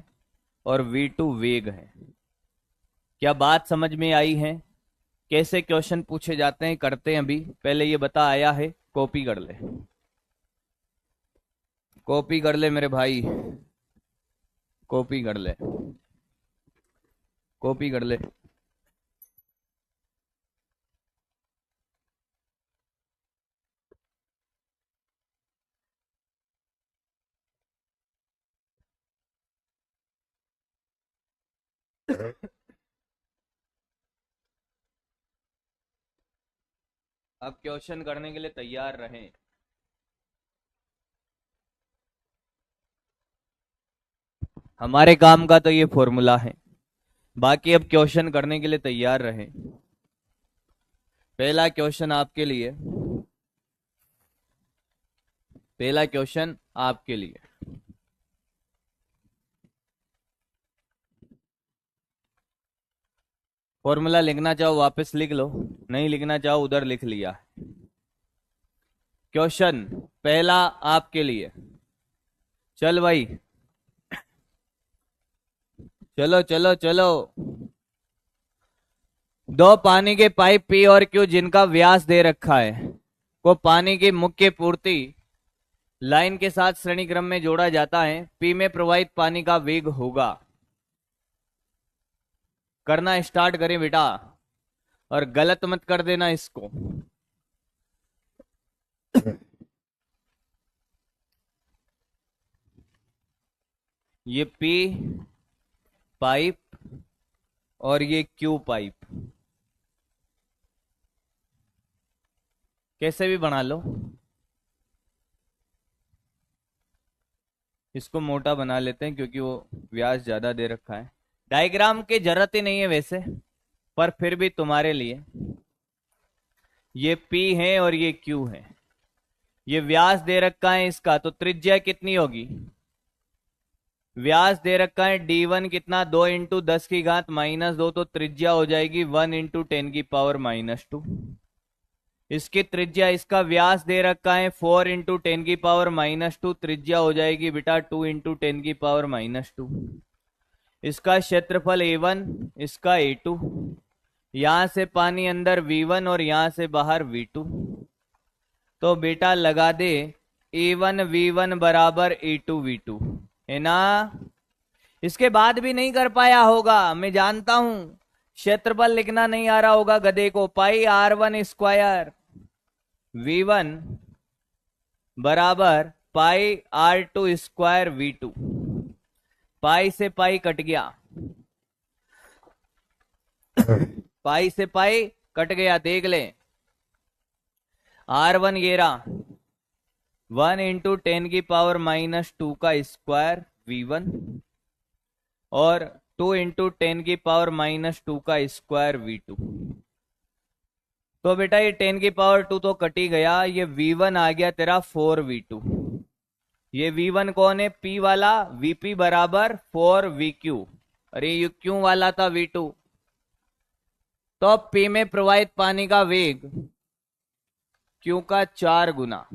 और V2 वेग है। क्या बात समझ में आई है? कैसे क्वेश्चन पूछे जाते हैं करते हैं अभी। पहले ये बता आया है, कॉपी कर ले, कॉपी कर ले मेरे भाई, कॉपी कर ले, कॉपी कर ले। अब क्वेश्चन करने के लिए तैयार रहें। हमारे काम का तो ये फॉर्मूला है, बाकी अब क्वेश्चन करने के लिए तैयार रहें। पहला क्वेश्चन आपके लिए, पहला क्वेश्चन आपके लिए। फॉर्मूला लिखना चाहो वापस लिख लो, नहीं लिखना चाहो उधर लिख लिया। क्वेश्चन पहला आपके लिए। चल भाई, चलो चलो चलो। दो पानी के पाइप P और Q जिनका व्यास दे रखा है, को पानी की मुख्य पूर्ति लाइन के साथ श्रेणी क्रम में जोड़ा जाता है। पी में प्रवाहित पानी का वेग होगा। करना स्टार्ट करें बेटा, और गलत मत कर देना इसको। ये पी पाइप और ये क्यू पाइप, कैसे भी बना लो। इसको मोटा बना लेते हैं क्योंकि वो व्यास ज्यादा दे रखा है। डायग्राम की जरूरत ही नहीं है वैसे, पर फिर भी तुम्हारे लिए। ये P है और ये Q है। ये व्यास दे रखा है इसका, तो त्रिज्या कितनी होगी? व्यास दे रखा है D1 कितना, 2 इंटू 10 की घात -2, तो त्रिज्या हो जाएगी 1 इंटू 10 की पावर -2। इसकी त्रिज्या, इसका व्यास दे रखा है 4 इंटू 10 की पावर -2, त्रिज्या हो जाएगी बेटा 2 इंटू 10 की पावर -2। इसका क्षेत्रफल A1, इसका A2, यहां से पानी अंदर V1 और यहां से बाहर V2। तो बेटा लगा दे A1 V1 बराबर A2 V2, है ना। इसके बाद भी नहीं कर पाया होगा, मैं जानता हूं। क्षेत्रफल लिखना नहीं आ रहा होगा गधे को। पाई R1 स्क्वायर V1 बराबर पाई R2 स्क्वायर V2। पाई से पाई कट गया, पाई से पाई कट गया, देख ले। R1 ये रहा 1 इंटू 10 की पावर -2 का स्क्वायर V1 और 2 इंटू 10 की पावर -2 का स्क्वायर V2। तो बेटा ये 10 की पावर 2 तो कट ही गया, ये V1 आ गया तेरा 4V2। ये V1 कौन है? P वाला। VP बराबर 4VQ। अरे ये क्यों वाला था V2। तो अब P में प्रवाहित पानी का वेग Q का 4 गुना।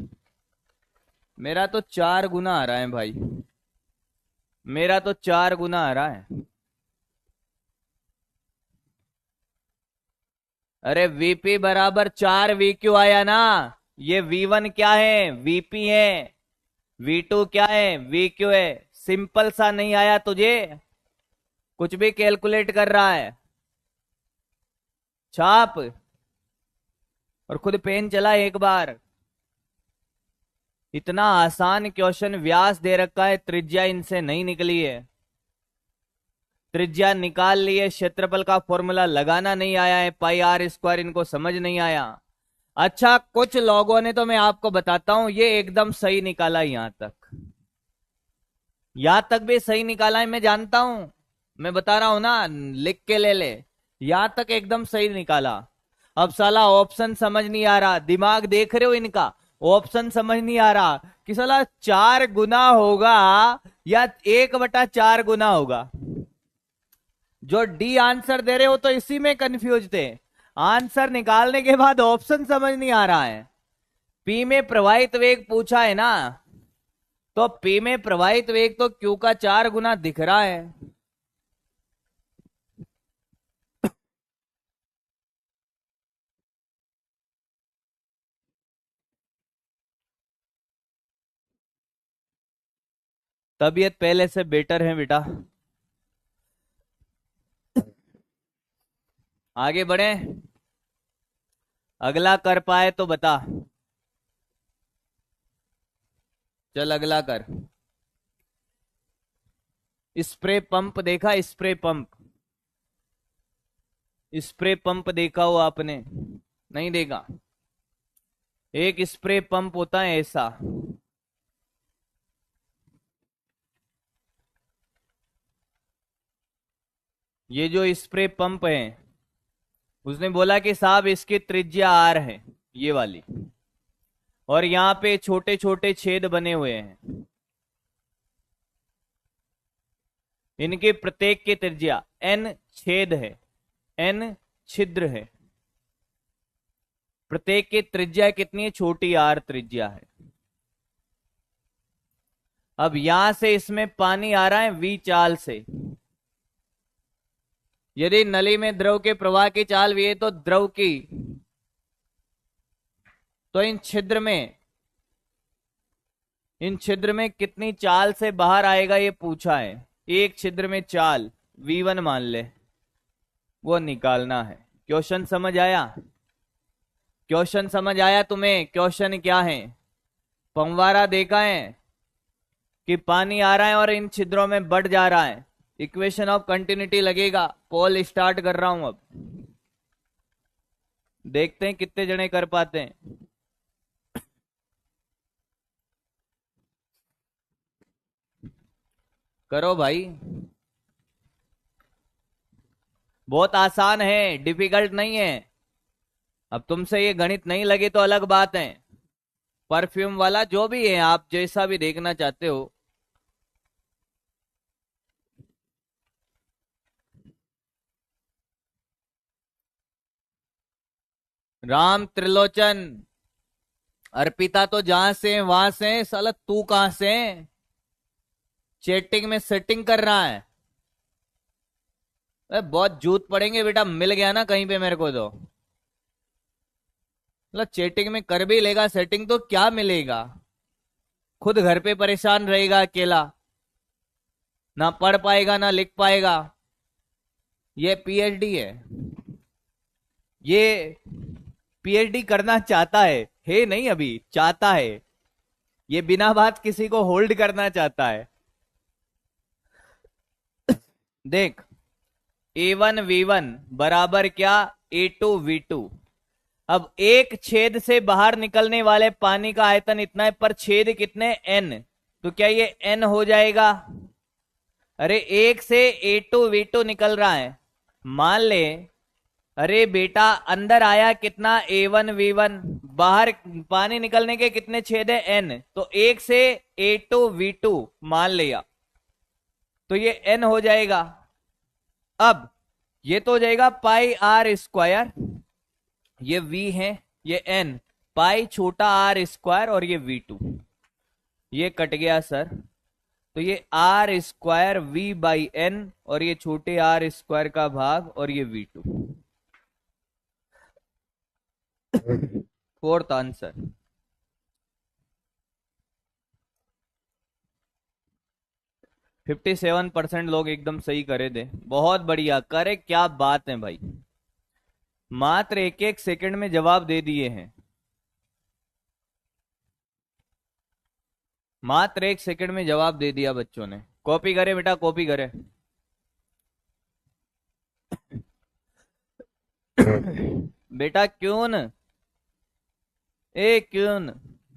मेरा तो 4 गुना आ रहा है भाई, मेरा तो 4 गुना आ रहा है। अरे VP बराबर 4VQ आया ना। ये V1 क्या है? VP है। V2 क्या है? VQ है। सिंपल सा नहीं आया तुझे? कुछ भी कैलकुलेट कर रहा है। छाप और खुद पेन चला एक बार। इतना आसान क्वेश्चन, व्यास दे रखा है, त्रिज्या इनसे नहीं निकली है। त्रिज्या निकाल ली है, क्षेत्रफल का फॉर्मूला लगाना नहीं आया है, पाई R स्क्वायर इनको समझ नहीं आया। अच्छा, कुछ लोगों ने, तो मैं आपको बताता हूं, ये एकदम सही निकाला। यहां तक भी सही निकाला है, मैं जानता हूं, मैं बता रहा हूं ना, लिख के ले ले। यहां तक एकदम सही निकाला। अब साला ऑप्शन समझ नहीं आ रहा, दिमाग देख रहे हो इनका, ऑप्शन समझ नहीं आ रहा कि साला 4 गुना होगा या 1/4 गुना होगा। जो डी आंसर दे रहे हो तो इसी में कंफ्यूज थे। आंसर निकालने के बाद ऑप्शन समझ नहीं आ रहा है। पी में प्रवाहित वेग पूछा है ना, तो पी में प्रवाहित वेग तो क्यू का 4 गुना दिख रहा है। तबीयत पहले से बेटर है बेटा। आगे बढ़े, अगला कर पाए तो बता। चल अगला कर। स्प्रे पंप देखा? स्प्रे पंप, स्प्रे पंप देखा हो आपने? नहीं देखा? एक स्प्रे पंप होता है ऐसा, ये जो स्प्रे पंप है, उसने बोला कि साहब इसकी त्रिज्या R है, ये वाली, और यहां पे छोटे छोटे छेद बने हुए हैं। इनके प्रत्येक की त्रिज्या N छेद है, N छिद्र है। प्रत्येक की त्रिज्या कितनी है? छोटी R त्रिज्या है। अब यहां से इसमें पानी आ रहा है V चाल से। यदि नली में द्रव के प्रवाह की चाल V है तो द्रव की, तो इन छिद्र में इन छिद्र में कितनी चाल से बाहर आएगा ये पूछा है। एक छिद्र में चाल V1 मान ले, वो निकालना है। क्वेश्चन समझ आया? क्वेश्चन समझ आया तुम्हें? क्वेश्चन क्या है? फव्वारा देखा है कि पानी आ रहा है और इन छिद्रों में बढ़ जा रहा है। इक्वेशन ऑफ कंटिन्यूटी लगेगा। पोल स्टार्ट कर रहा हूं अब, देखते हैं कितने जने कर पाते हैं। करो भाई, बहुत आसान है, डिफिकल्ट नहीं है। अब तुमसे ये गणित नहीं लगे तो अलग बात है। परफ्यूम वाला जो भी है, आप जैसा भी देखना चाहते हो। राम त्रिलोचन, अर्पिता तो जहां से वहां से, साला तू कहां से? चैटिंग में सेटिंग कर रहा है। बहुत जूत पड़ेंगे बेटा, मिल गया ना कहीं पे मेरे को तो। मतलब चैटिंग में कर भी लेगा सेटिंग तो क्या मिलेगा? खुद घर पे परेशान रहेगा अकेला, ना पढ़ पाएगा ना लिख पाएगा। ये पीएचडी है, ये पीएचडी करना चाहता है नहीं, अभी चाहता है। ये बिना बात किसी को होल्ड करना चाहता है। देख, A1V1 बराबर क्या? A2V2। अब एक छेद से बाहर निकलने वाले पानी का आयतन इतना है, पर छेद कितने? N। तो क्या ये N हो जाएगा? अरे एक से A2V2 निकल रहा है, मान ले। अरे बेटा अंदर आया कितना? A1V1। बाहर पानी निकलने के कितने छेद है? N। तो एक से A2V2 मान लिया, तो ये N हो जाएगा। अब ये तो हो जाएगा पाई आर स्क्वायर, ये V है, ये N, पाई छोटा R स्क्वायर और ये V2। ये कट गया सर, तो ये R स्क्वायर V/N और ये छोटे R स्क्वायर का भाग और ये V2। Fourth answer. %57 लोग एकदम सही करे दे, बहुत बढ़िया करे। क्या बात है भाई, मात्र एक एक सेकंड में जवाब दे दिए हैं। मात्र एक सेकंड में जवाब दे दिया बच्चों ने। कॉपी करे बेटा, कॉपी करे। बेटा क्यों न, ए क्यों न,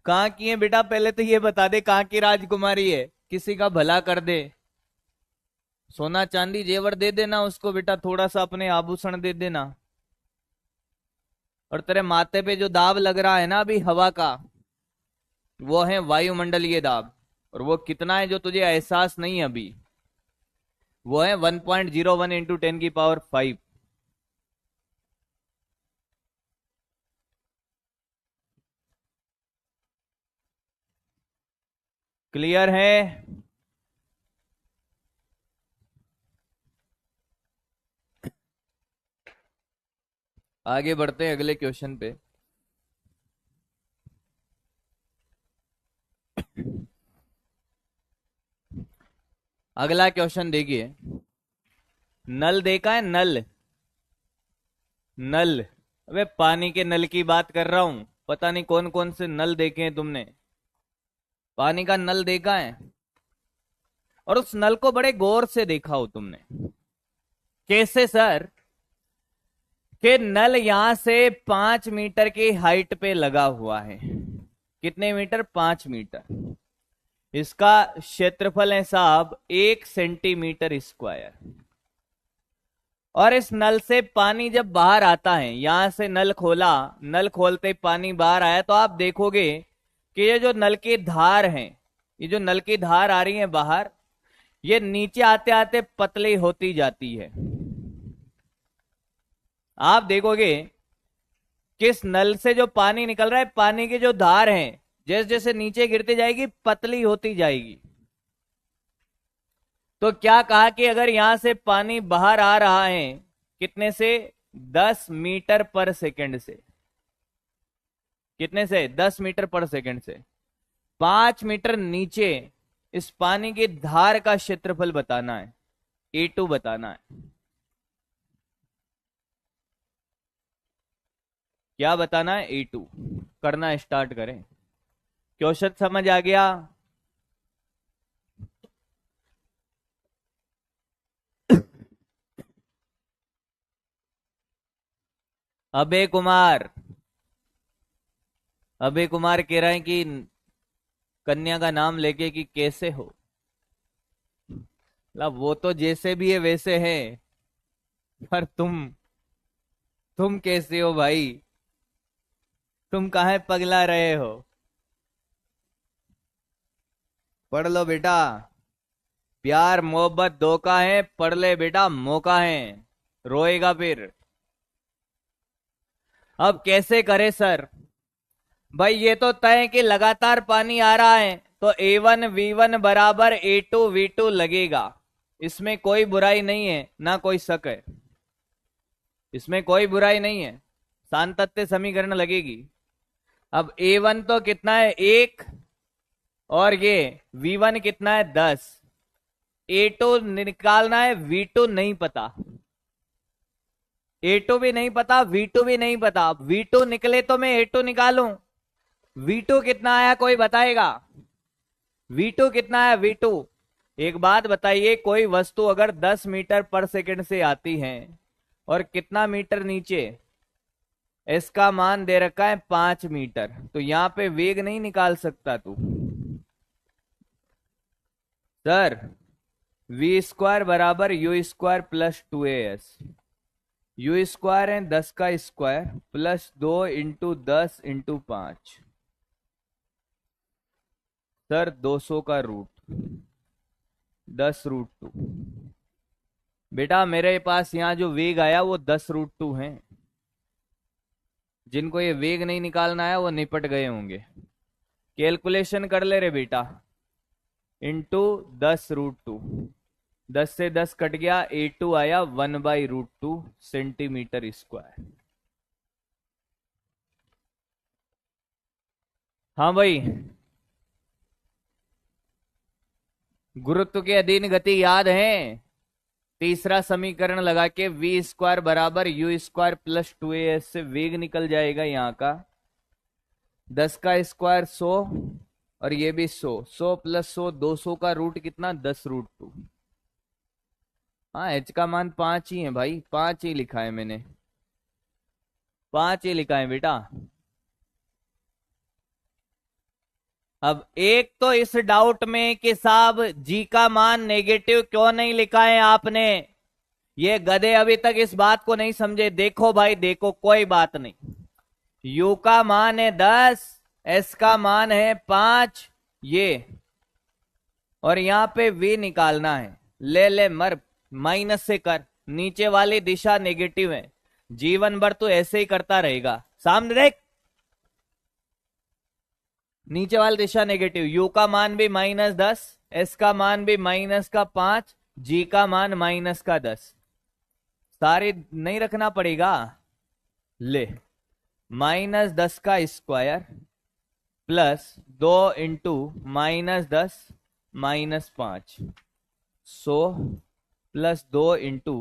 कहाँ की है बेटा? पहले तो ये बता दे कहाँ की राजकुमारी है, किसी का भला कर दे। सोना चांदी जेवर दे देना उसको बेटा, थोड़ा सा अपने आभूषण दे देना। और तेरे माथे पे जो दाब लग रहा है ना अभी हवा का, वो है वायुमंडलीय दाब। और वो कितना है जो तुझे एहसास नहीं है अभी, वो है 1.01 इंटू 10⁵ क्लियर है? आगे बढ़ते हैं अगले क्वेश्चन पे। अगला क्वेश्चन देखिए, नल देखा है? नल, नल। अबे पानी के नल की बात कर रहा हूं, पता नहीं कौन कौन से नल देखे हैं तुमने। पानी का नल देखा है, और उस नल को बड़े गौर से देखा हो तुमने। कैसे सर? कि नल यहां से 5 मीटर की हाइट पे लगा हुआ है। कितने मीटर? 5 मीटर। इसका क्षेत्रफल है साहब 1 सेंटीमीटर स्क्वायर। और इस नल से पानी जब बाहर आता है, यहां से नल खोला, नल खोलते ही पानी बाहर आया, तो आप देखोगे कि ये जो नल की धार है, ये जो नल की धार आ रही है बाहर, ये नीचे आते आते पतली होती जाती है। आप देखोगे किस नल से जो पानी निकल रहा है, पानी की जो धार है जैसे जैसे नीचे गिरती जाएगी पतली होती जाएगी। तो क्या कहा कि अगर यहां से पानी बाहर आ रहा है कितने से? 10 मीटर पर सेकंड से। कितने से? 10 मीटर पर सेकंड से। 5 मीटर नीचे इस पानी की धार का क्षेत्रफल बताना है, A2 बताना है। क्या बताना है? A2 करना स्टार्ट करें। क्वेश्चन समझ आ गया? अबे कुमार, अबे कुमार कह रहे हैं कि कन्या का नाम लेके कि कैसे हो। मतलब वो तो जैसे भी है वैसे है, पर तुम कैसे हो भाई? तुम काहे पगला रहे हो? पढ़ लो बेटा। प्यार मोहब्बत धोखा है, पढ़ ले बेटा, मौका है। रोएगा फिर। अब कैसे करे सर? भाई ये तो तय है कि लगातार पानी आ रहा है, तो A1 V1 बराबर A2 V2 लगेगा। इसमें कोई बुराई नहीं है, ना कोई शक है। इसमें कोई बुराई नहीं है, सातत्य समीकरण लगेगी। अब A1 तो कितना है? 1। और ये V1 कितना है? 10। A2 निकालना है, V2 नहीं पता। A2 भी नहीं पता, V2 भी नहीं पता। V2 निकले तो मैं A2 निकालूं। V2 कितना आया कोई बताएगा? V2 कितना है? V2, एक बात बताइए, कोई वस्तु अगर 10 मीटर पर सेकंड से आती है और कितना मीटर नीचे, इसका मान दे रखा है 5 मीटर, तो यहां पे वेग नहीं निकाल सकता तू? सर V² बराबर U² plus 2AS। U square है 10 का square plus 2 into 10 into 5। Sir 200 का रूट 10√2। बेटा मेरे पास यहां जो वेग आया वो 10√2 है। जिनको ये वेग नहीं निकालना है वो निपट गए होंगे। कैलकुलेशन कर ले रे बेटा। इंटू 10√2, 10 से 10 कट गया, A2 आया 1/√2 सेंटीमीटर स्क्वायर। हाँ भाई, गुरुत्व के अधीन गति याद है? तीसरा समीकरण लगा के V² बराबर U² प्लस 2AS से वेग निकल जाएगा यहाँ का। 10 का स्क्वायर 100 और ये भी 100, 100 प्लस 100 200 का रूट कितना? 10√2। हाँ H का मान 5 ही है भाई, 5 ही लिखा है मैंने, 5 ही लिखा है बेटा। अब एक तो इस डाउट में कि साहब जी का मान नेगेटिव क्यों नहीं लिखा है आपने, ये गधे अभी तक इस बात को नहीं समझे। देखो भाई देखो, कोई बात नहीं। U का मान है 10, S का मान है 5, ये और यहां पे V निकालना है। ले ले मर, माइनस से कर, नीचे वाली दिशा नेगेटिव है, जीवन भर तो ऐसे ही करता रहेगा। सामने देख, नीचे वाली दिशा नेगेटिव। U का मान भी -10, S का मान भी -5, G का मान -10। सारे नहीं रखना पड़ेगा। ले, -10 का square plus 2 into -10 -5, 100 plus 2 into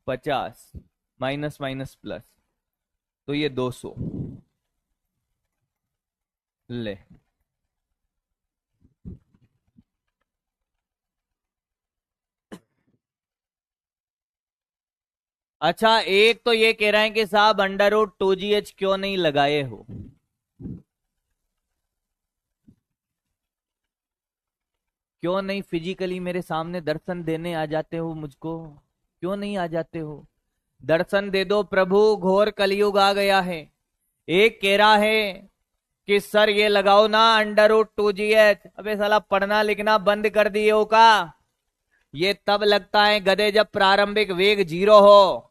50 minus minus plus, तो ये 200। ले, अच्छा एक तो ये कह रहे हैं कि साहब √2GH क्यों नहीं लगाए हो? क्यों नहीं फिजिकली मेरे सामने दर्शन देने आ जाते हो मुझको? क्यों नहीं आ जाते हो? दर्शन दे दो प्रभु, घोर कलयुग आ गया है। एक कह रहा है कि सर ये लगाओ ना √2GH। अबे साला पढ़ना लिखना बंद कर दिए हो का? ये तब लगता है गधे जब प्रारंभिक वेग 0 हो।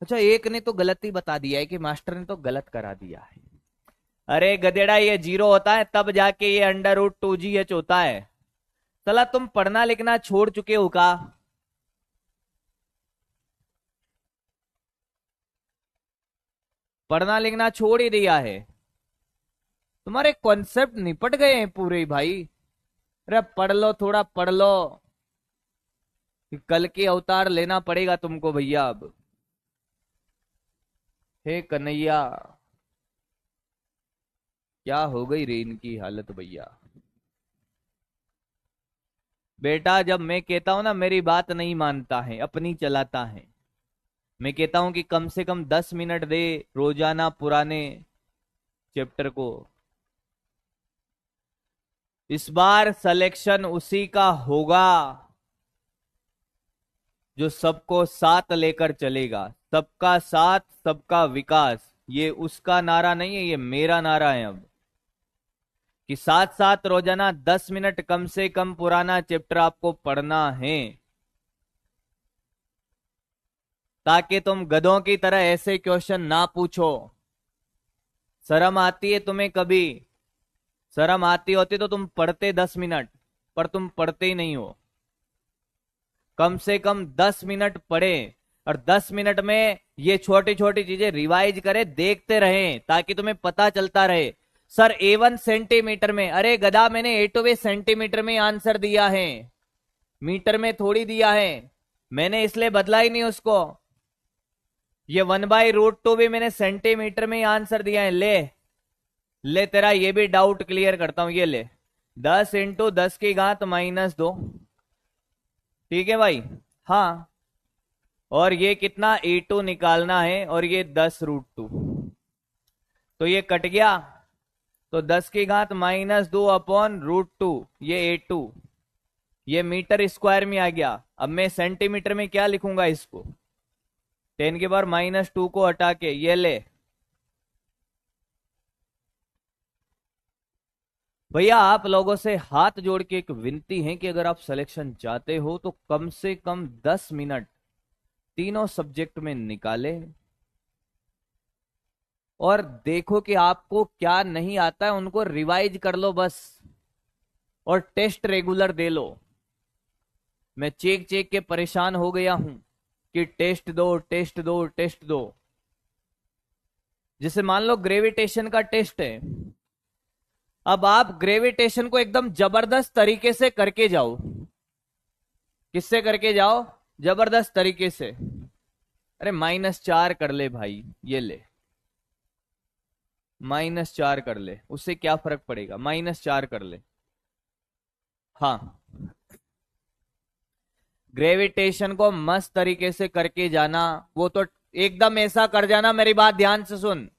अच्छा एक ने तो गलती बता दिया है कि मास्टर ने तो गलत करा दिया है। अरे गधेड़ा, ये 0 होता है तब जाके ये √2GH होता है। चला तुम पढ़ना लिखना छोड़ चुके हो का? पढ़ना लिखना छोड़ ही दिया है। तुम्हारे कॉन्सेप्ट निपट गए हैं पूरे भाई। अरे पढ़ लो, थोड़ा पढ़ लो, कि कल की अवतार लेना पड़ेगा तुमको भैया अब। हे कन्हैया, क्या हो गई रे इनकी हालत भैया। बेटा जब मैं कहता हूं ना मेरी बात नहीं मानता है, अपनी चलाता है। मैं कहता हूं कि कम से कम 10 मिनट दे रोजाना पुराने चैप्टर को। इस बार सिलेक्शन उसी का होगा जो सबको साथ लेकर चलेगा। सबका साथ सबका विकास, ये उसका नारा नहीं है, ये मेरा नारा है अब। कि साथ साथ रोजाना 10 मिनट कम से कम पुराना चैप्टर आपको पढ़ना है, ताकि तुम गधों की तरह ऐसे क्वेश्चन ना पूछो। शर्म आती है तुम्हें कभी? शर्म आती होती तो तुम पढ़ते 10 मिनट, पर तुम पढ़ते ही नहीं हो। कम से कम 10 मिनट पढ़े, और 10 मिनट में ये छोटी छोटी चीजें रिवाइज करें, देखते रहें, ताकि तुम्हें पता चलता रहे। सर A1 सेंटीमीटर में, अरे गधा मैंने A2 सेंटीमीटर में आंसर दिया है, मीटर में थोड़ी दिया है। मैंने इसलिए बदला ही नहीं उसको। ये 1/√2 भी मैंने सेंटीमीटर में ही आंसर दिया है। ले ले, तेरा ये भी डाउट क्लियर करता हूं। ये ले, 10 × 10⁻²। ठीक है भाई? हाँ। और ये कितना A2 निकालना है, और ये 10√2, तो ये कट गया। तो 10⁻²/√2, ये A2, ये मीटर स्क्वायर में आ गया। अब मैं सेंटीमीटर में क्या लिखूंगा इसको? 10⁻², को हटा के ये ले। भैया आप लोगों से हाथ जोड़ के एक विनती है कि अगर आप सिलेक्शन चाहते हो तो कम से कम 10 मिनट तीनों सब्जेक्ट में निकाले, और देखो कि आपको क्या नहीं आता है, उनको रिवाइज कर लो बस, और टेस्ट रेगुलर दे लो। मैं चेक चेक के परेशान हो गया हूं कि टेस्ट दो टेस्ट दो टेस्ट दो। जैसे मान लो ग्रेविटेशन का टेस्ट है, अब आप ग्रेविटेशन को एकदम जबरदस्त तरीके से करके जाओ। किससे करके जाओ? जबरदस्त तरीके से। अरे -4 कर ले भाई, ये ले, -4 कर ले, उससे क्या फर्क पड़ेगा? -4 कर ले। हाँ, ग्रेविटेशन को मस्त तरीके से करके जाना, वो तो एकदम ऐसा कर जाना। मेरी बात ध्यान से सुन,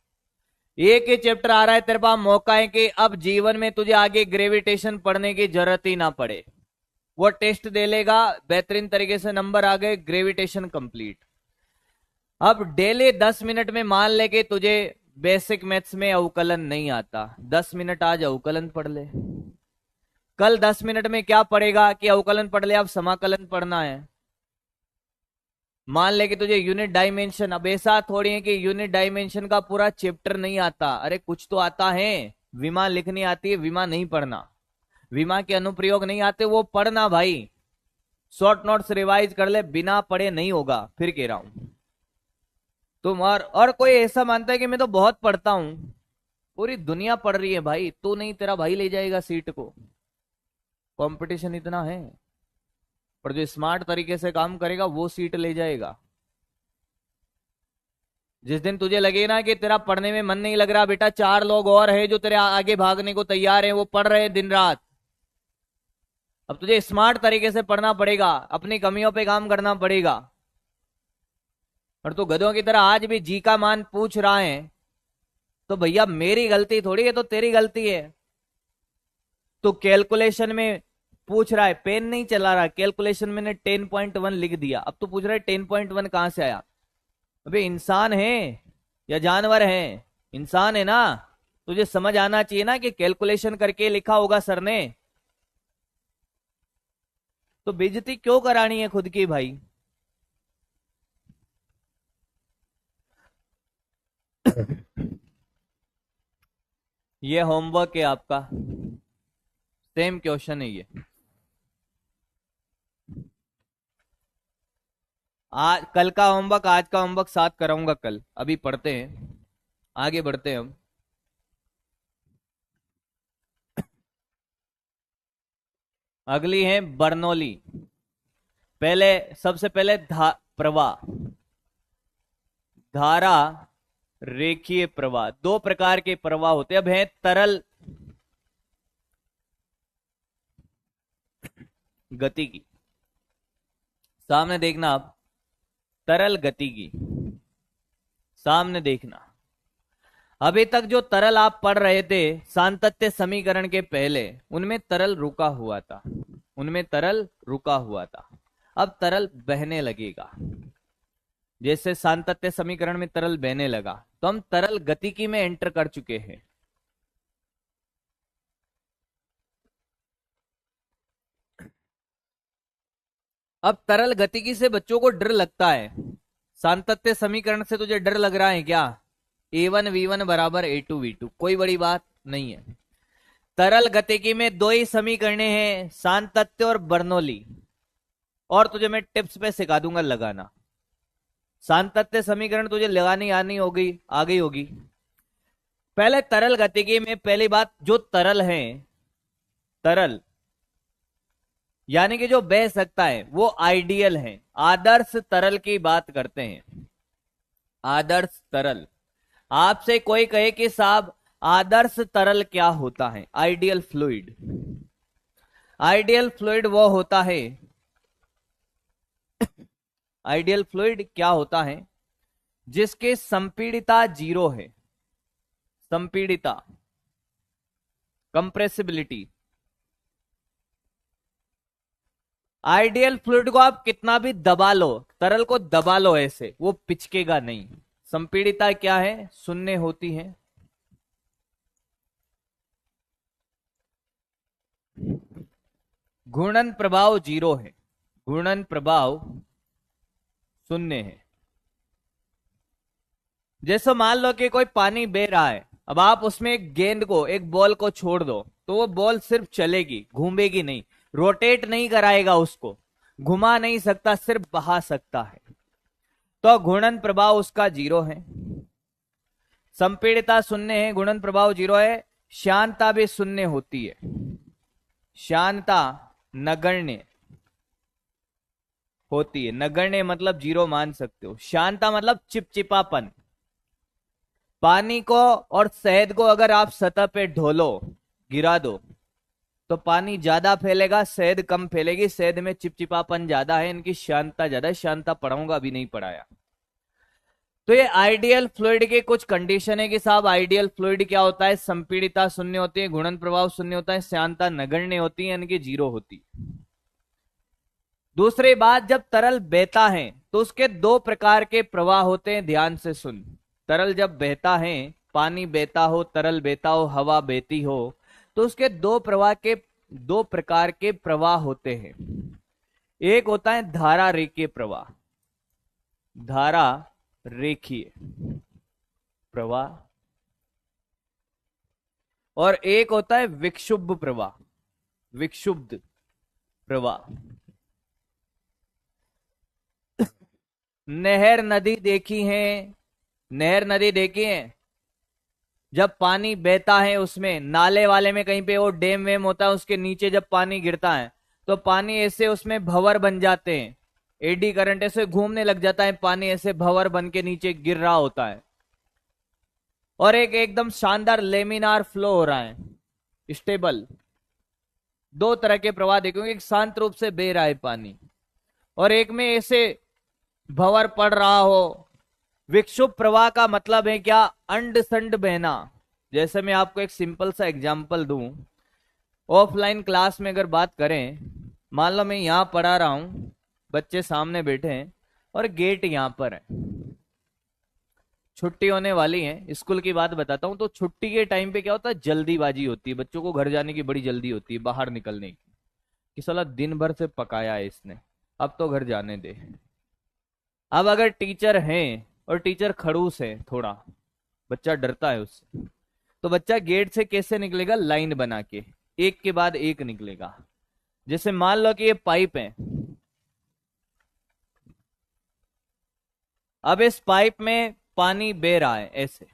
एक ही चैप्टर आ रहा है तेरे पास, मौका है कि अब जीवन में तुझे आगे ग्रेविटेशन पढ़ने की जरूरत ही ना पड़े। वो टेस्ट दे लेगा, बेहतरीन तरीके से नंबर आ गए, ग्रेविटेशन कंप्लीट। अब डेली 10 मिनट में मान ले कि तुझे बेसिक मैथ्स में अवकलन नहीं आता, 10 मिनट आज अवकलन पढ़ ले। कल 10 मिनट में क्या पढ़ेगा कि अवकलन पढ़ ले, अब समाकलन पढ़ना है। मान ले कि तुझे यूनिट डायमेंशन, अब ऐसा थोड़ी है कि यूनिट डायमेंशन का पूरा चैप्टर नहीं आता, अरे कुछ तो आता है। विमा लिखनी आती है, विमा नहीं पढ़ना, विमा के अनुप्रयोग नहीं आते, वो पढ़ना भाई। शॉर्ट नोट्स रिवाइज कर ले, बिना पढ़े नहीं होगा, फिर कह रहा हूं। तुम और कोई ऐसा मानता है कि मैं तो बहुत पढ़ता हूं? पूरी दुनिया पढ़ रही है भाई, तू नहीं, तेरा भाई ले जाएगा सीट को। कंपटीशन इतना है, पर जो स्मार्ट तरीके से काम करेगा वो सीट ले जाएगा। जिस दिन तुझे लगे ना कि तेरा पढ़ने में मन नहीं लग रहा, बेटा 4 लोग और हैं जो तेरे आगे भागने को तैयार हैं, वो पढ़ रहे हैं दिन रात। अब तुझे स्मार्ट तरीके से पढ़ना पड़ेगा, अपनी कमियों पे काम करना पड़ेगा। और तू गधों की तरह आज भी जी का मान पूछ रहा है, तो भैया मेरी गलती थोड़ी है, तो तेरी गलती है। तो कैलकुलेशन में पूछ रहा है, पेन नहीं चला रहा, कैलकुलेशन मैंने 10.1 लिख दिया, अब तो पूछ रहा है 10.1 कहां से आया? अबे इंसान है या जानवर है? इंसान है ना, तुझे समझ आना चाहिए ना कि कैलकुलेशन करके लिखा होगा सर ने। तो बेइज्जती क्यों करानी है खुद की भाई? ये होमवर्क है आपका, सेम क्वेश्चन है ये। आज कल का होमवर्क, आज का होमवर्क साथ कराऊंगा कल। अभी पढ़ते हैं, आगे बढ़ते हैं हम। अगली है बर्नौली। पहले सबसे पहले प्रवाह, धारा, रेखीय प्रवाह, दो प्रकार के प्रवाह होते हैं। अब है तरल गतिकी। सामने देखना आप, तरल गतिकी सामने देखना। अभी तक जो तरल आप पढ़ रहे थे सातत्य समीकरण के पहले, उनमें तरल रुका हुआ था, उनमें तरल रुका हुआ था। अब तरल बहने लगेगा। जैसे सातत्य समीकरण में तरल बहने लगा, तो हम तरल गतिकी में एंटर कर चुके हैं। अब तरल गतिकी से बच्चों को डर लगता है। सातत्य समीकरण से तुझे डर लग रहा है क्या? A1V1 बराबर A2V2, कोई बड़ी बात नहीं है। तरल गतिकी में दो ही समीकरणे हैं, सातत्य और बर्नौली। और तुझे मैं टिप्स पे सिखा दूंगा लगाना। सातत्य समीकरण तुझे लगानी आनी होगी, आ गई होगी। पहले तरल गतिकी में पहली बात, जो तरल है, तरल यानी कि जो बह सकता है, वो आइडियल है। आदर्श तरल की बात करते हैं, आदर्श तरल। आपसे कोई कहे कि साहब आदर्श तरल क्या होता है? Ideal fluid. आइडियल फ्लूइड वो होता है, आइडियल फ्लूइड क्या होता है? जिसके संपीड़िता जीरो है, संपीड़िता, कंप्रेसिबिलिटी। आइडियल फ्लूइड को आप कितना भी दबा लो, तरल को दबा लो ऐसे, वो पिचकेगा नहीं। संपीड़िता क्या है? शून्य होती है। घूर्णन प्रभाव जीरो है, घूर्णन प्रभाव शून्य है। जैसे मान लो कि कोई पानी बह रहा है, अब आप उसमें एक गेंद को, एक बॉल को छोड़ दो, तो वो बॉल सिर्फ चलेगी, घूमेगी नहीं, रोटेट नहीं कराएगा, उसको घुमा नहीं सकता, सिर्फ बहा सकता है। तो घूर्णन प्रभाव उसका जीरो है। संपीड़िता शून्य है, घूर्णन प्रभाव जीरो है। श्यानता भी शून्य होती है, श्यानता नगण्य होती है। नगण्य मतलब जीरो मान सकते हो, शांता मतलब चिपचिपापन। पानी को और शहद को अगर आप सतह पे ढोलो, गिरा दो, तो पानी ज्यादा फैलेगा, शहद कम फैलेगी। शहद में चिपचिपापन ज्यादा है, इनकी शांतता ज्यादा है। शांतता पढ़ाऊंगा, अभी नहीं पढ़ाया। तो ये आइडियल फ्लूइड के कुछ कंडीशन है कि साहब आइडियल फ्लूइड क्या होता है? संपीड़िता शून्य होती है, घूर्णन प्रभाव शून्य होता है, श्यानता नगण्य होती है, इनकी जीरो होती है। दूसरी बात, जब तरल बहता है तो उसके दो प्रकार के प्रवाह होते हैं, ध्यान से सुन। तरल जब बहता है, पानी बहता हो, तरल बहता हो, हवा बहती हो, तो उसके दो प्रकार के प्रवाह होते हैं। एक होता है धारा रेखीय प्रवाह, धारा रेखीय प्रवाह, और एक होता है विक्षुब्ध प्रवाह, विक्षुब्ध प्रवाह। नहर नदी देखी है, नहर नदी देखी है? जब पानी बहता है, उसमें नाले वाले में कहीं पे वो डैम वेम होता है, उसके नीचे जब पानी गिरता है तो पानी ऐसे उसमें भंवर बन जाते हैं, एडी करंट ऐसे घूमने लग जाता है, पानी ऐसे भंवर बन के नीचे गिर रहा होता है, और एक एकदम शानदार लेमिनार फ्लो हो रहा है, स्टेबल। दो तरह के प्रवाह देखोगे, एक शांत रूप से बह रहा है पानी, और एक में ऐसे भंवर पड़ रहा हो। विक्षुब्ध प्रवाह का मतलब है क्या? अंड संड बहना। जैसे मैं आपको एक सिंपल सा एग्जांपल दूं, ऑफलाइन क्लास में अगर बात करें, मान लो मैं यहां पढ़ा रहा हूं, बच्चे सामने बैठे हैं और गेट यहां पर है, छुट्टी होने वाली है। स्कूल की बात बताता हूं, तो छुट्टी के टाइम पे क्या होता है? जल्दीबाजी होती है, बच्चों को घर जाने की बड़ी जल्दी होती है, बाहर निकलने की, कि साला दिन भर से पकाया है इसने, अब तो घर जाने दे। अब अगर टीचर हैं और टीचर खड़ूस है थोड़ा, बच्चा डरता है उससे, तो बच्चा गेट से कैसे निकलेगा? लाइन बना के, एक के बाद एक निकलेगा। जैसे मान लो कि ये पाइप है, अब इस पाइप में पानी बह रहा है ऐसे।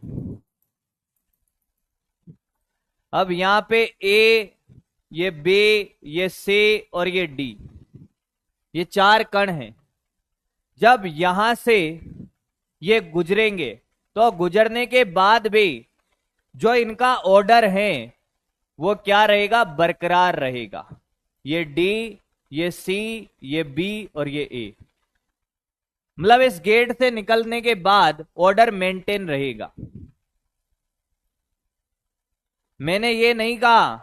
अब यहां पे ए ये बी, ये सी और ये डी, ये 4 कण हैं। जब यहां से ये गुजरेंगे तो गुजरने के बाद भी जो इनका ऑर्डर है वो क्या रहेगा, बरकरार रहेगा। ये डी, ये सी, ये बी और ये ए, मतलब इस गेट से निकलने के बाद ऑर्डर मेंटेन रहेगा। मैंने ये नहीं कहा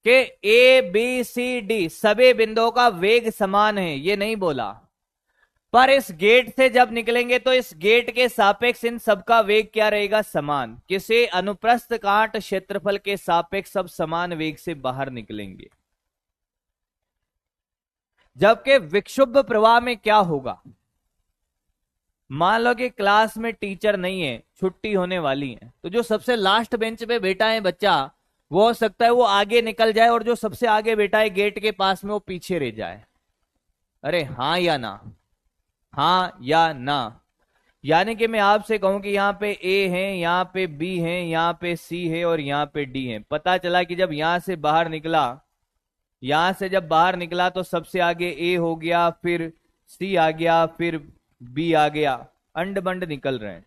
कि ए बी सी डी सभी बिंदुओं का वेग समान है, ये नहीं बोला। पर इस गेट से जब निकलेंगे तो इस गेट के सापेक्ष इन सबका वेग क्या रहेगा, समान। किसी अनुप्रस्थ काट क्षेत्रफल के सापेक्ष सब समान वेग से बाहर निकलेंगे। जबकि विक्षुब्ध प्रवाह में क्या होगा, मान लो कि क्लास में टीचर नहीं है, छुट्टी होने वाली है, तो जो सबसे लास्ट बेंच पे बैठा है बच्चा, वो हो सकता है वो आगे निकल जाए और जो सबसे आगे बैठा है गेट के पास में वो पीछे रह जाए। अरे हाँ या ना, हाँ या ना। यानी कि मैं आपसे कहूं कि यहाँ पे ए है, यहाँ पे बी है, यहाँ पे सी है और यहाँ पे डी है। पता चला कि जब यहां से बाहर निकला, यहां से जब बाहर निकला तो सबसे आगे ए हो गया, फिर सी आ गया, फिर बी आ गया, अंड बंड निकल रहे हैं।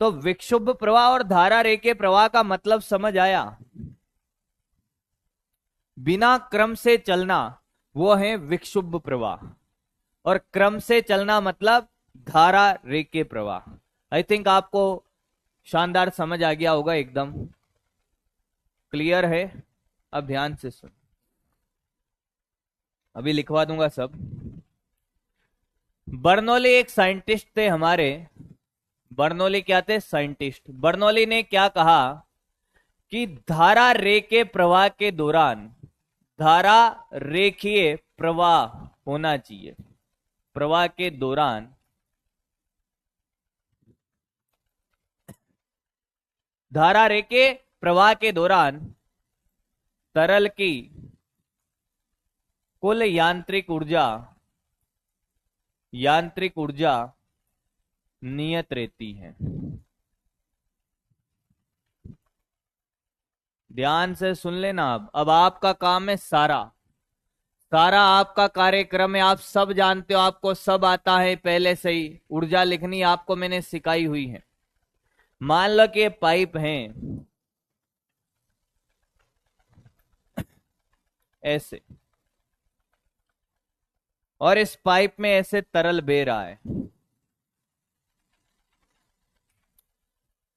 तो विक्षुब्ध प्रवाह और धारा रेखे प्रवाह का मतलब समझ आया। बिना क्रम से चलना वो है विक्षुब्ध प्रवाह, और क्रम से चलना मतलब धारा रेखे प्रवाह। आई थिंक आपको शानदार समझ आ गया होगा, एकदम क्लियर है। अब ध्यान से सुन, अभी लिखवा दूंगा सब। बर्नौली एक साइंटिस्ट थे हमारे। बर्नौली क्या थे, साइंटिस्ट। बर्नौली ने क्या कहा कि धारा रेखे प्रवाह के दौरान धारा रेखीय प्रवाह होना चाहिए। प्रवाह के दौरान धारा रेखे प्रवाह के दौरान तरल की कुल यांत्रिक ऊर्जा नियत रहती है। ध्यान से सुन लेना। अब आपका काम है, सारा आपका कार्यक्रम है, आप सब जानते हो, आपको सब आता है पहले से ही। ऊर्जा लिखनी आपको मैंने सिखाई हुई है। मान लो कि ये पाइप है ऐसे, और इस पाइप में ऐसे तरल बह रहा है।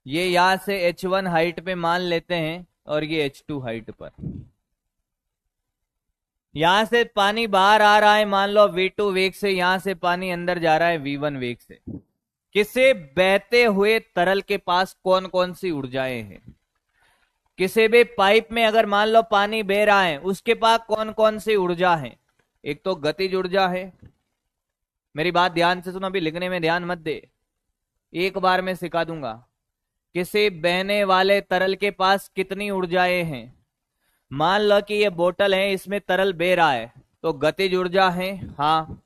ये यहां से H1 हाइट पे मान लेते हैं और ये H2 हाइट पर। यहां से पानी बाहर आ रहा है, मान लो V2 वेग से, यहां से पानी अंदर जा रहा है V1 वेग से। किसी बहते हुए तरल के पास कौन कौन सी ऊर्जाएं हैं? किसी भी पाइप में अगर मान लो पानी बह रहा है, उसके पास कौन कौन सी ऊर्जा है? एक तो गतिज ऊर्जा है। मेरी बात ध्यान से सुनो, अभी लिखने में ध्यान मत दे, एक बार में सिखा दूंगा। किसी बहने वाले तरल के पास कितनी ऊर्जाएं हैं? मान लो कि ये बोतल है, इसमें तरल बह रहा है, तो गतिज ऊर्जा है। हाँ,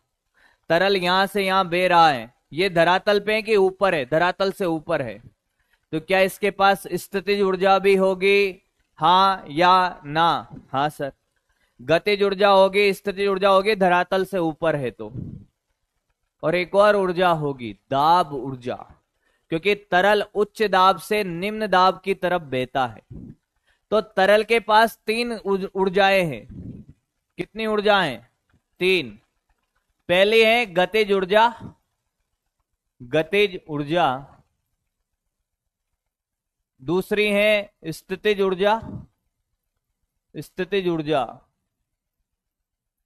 तरल यहां से यहां बह रहा है। ये धरातल पे है कि ऊपर है? धरातल से ऊपर है। तो क्या इसके पास स्थितिज ऊर्जा भी होगी? हाँ या ना? हाँ सर। गतिज ऊर्जा होगी, स्थितिज ऊर्जा होगी, धरातल से ऊपर है तो। और एक और ऊर्जा होगी, दाब ऊर्जा, क्योंकि तरल उच्च दाब से निम्न दाब की तरफ बहता है। तो तरल के पास 3 ऊर्जाएं हैं। कितनी ऊर्जाएं? 3। पहली है गतिज ऊर्जा, दूसरी है स्थितिज ऊर्जा,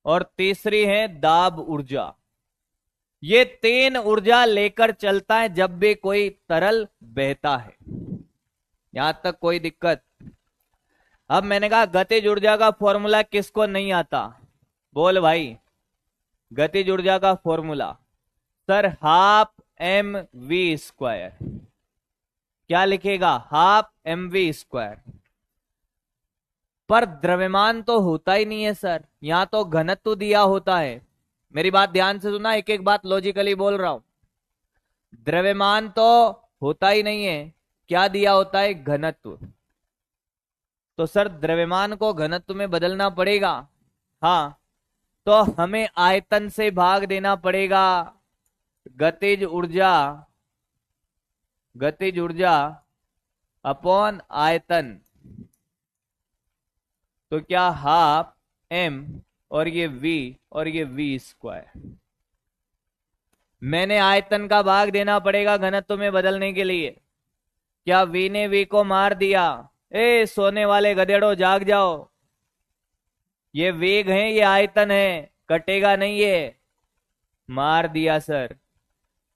और तीसरी है दाब ऊर्जा। ये 3 ऊर्जा लेकर चलता है जब भी कोई तरल बहता है। यहां तक कोई दिक्कत? अब मैंने कहा गतिज ऊर्जा का फॉर्मूला किसको नहीं आता? बोल भाई, गतिज ऊर्जा का फॉर्मूला सर 12mv²। क्या लिखेगा? 12mv²। पर द्रव्यमान तो होता ही नहीं है सर, यहां तो घनत्व दिया होता है। मेरी बात ध्यान से सुना, एक एक बात लॉजिकली बोल रहा हूं। द्रव्यमान तो होता ही नहीं है, क्या दिया होता है? घनत्व। तो सर द्रव्यमान को घनत्व में बदलना पड़ेगा। हाँ, तो हमें आयतन से भाग देना पड़ेगा। गतिज ऊर्जा, गतिज ऊर्जा अपॉन आयतन, तो क्या हाफ m और ये v और ये v²। मैंने आयतन का भाग देना पड़ेगा घनत्व में बदलने के लिए। क्या v ने v को मार दिया? ए सोने वाले गधेड़ो जाग जाओ, ये वेग है, ये आयतन है, कटेगा नहीं ये। मार दिया सर।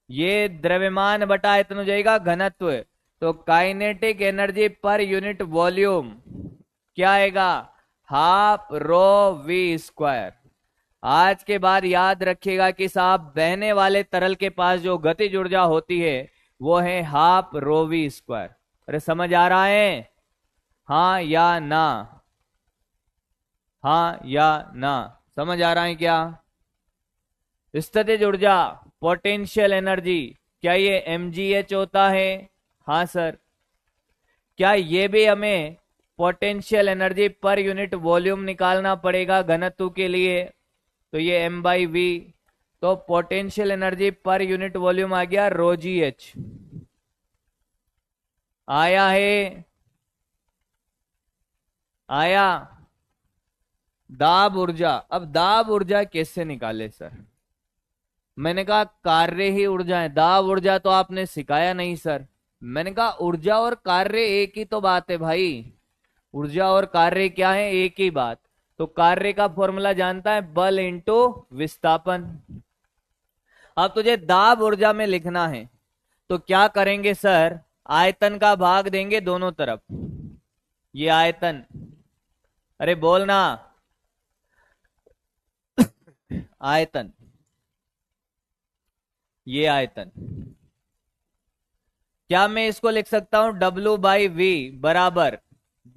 ये द्रव्यमान बटा आयतन हो जाएगा घनत्व। तो kinetic energy per unit volume क्या आएगा? Half ρv²। आज के बाद याद रखिएगा कि साहब बहने वाले तरल के पास जो गतिज ऊर्जा होती है वो है हाफ ρv²। अरे समझ आ रहा है? हाँ या ना? हाँ या ना? समझ आ रहा है क्या? स्थितिज ऊर्जा, पोटेंशियल एनर्जी, क्या ये mgh होता है? हाँ सर। क्या ये भी हमें potential energy per unit volume निकालना पड़ेगा घनत्व के लिए? तो ये m/v, तो potential energy per unit volume आ गया ρgh। आया है? आया? दाब ऊर्जा। अब दाब ऊर्जा कैसे निकाले सर? मैंने कहा कार्य ही ऊर्जा है, दाब ऊर्जा तो आपने सिखाया नहीं सर। मैंने कहा ऊर्जा और कार्य एक ही तो बात है भाई। ऊर्जा और कार्य क्या है? एक ही बात। तो कार्य का फॉर्मूला जानता है, बल इंटू विस्थापन। अब तुझे दाब ऊर्जा में लिखना है तो क्या करेंगे सर? आयतन का भाग देंगे दोनों तरफ। ये आयतन, अरे बोलना, आयतन, ये आयतन। क्या मैं इसको लिख सकता हूं W/v बराबर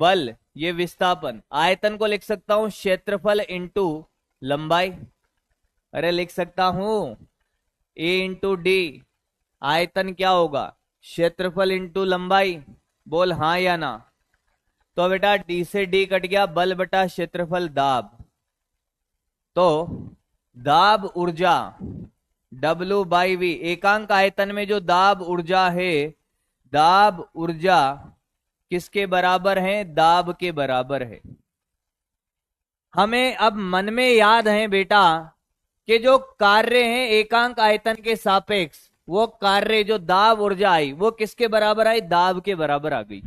बल, ये विस्थापन। आयतन को लिख सकता हूं क्षेत्रफल इंटू लंबाई। अरे लिख सकता हूं A इंटू d। आयतन क्या होगा? क्षेत्रफल इंटू लंबाई। बोल हाँ या ना? तो बेटा d से d कट गया, बल बटा क्षेत्रफल दाब। तो दाब ऊर्जा W/v, एकांक आयतन में जो दाब ऊर्जा है, दाब ऊर्जा किसके बराबर है? दाब के बराबर है। हमें अब मन में याद है बेटा कि जो कार्य है एकांक आयतन के सापेक्ष, वो कार्य जो दाब ऊर्जा आई वो किसके बराबर आई? दाब के बराबर आ गई।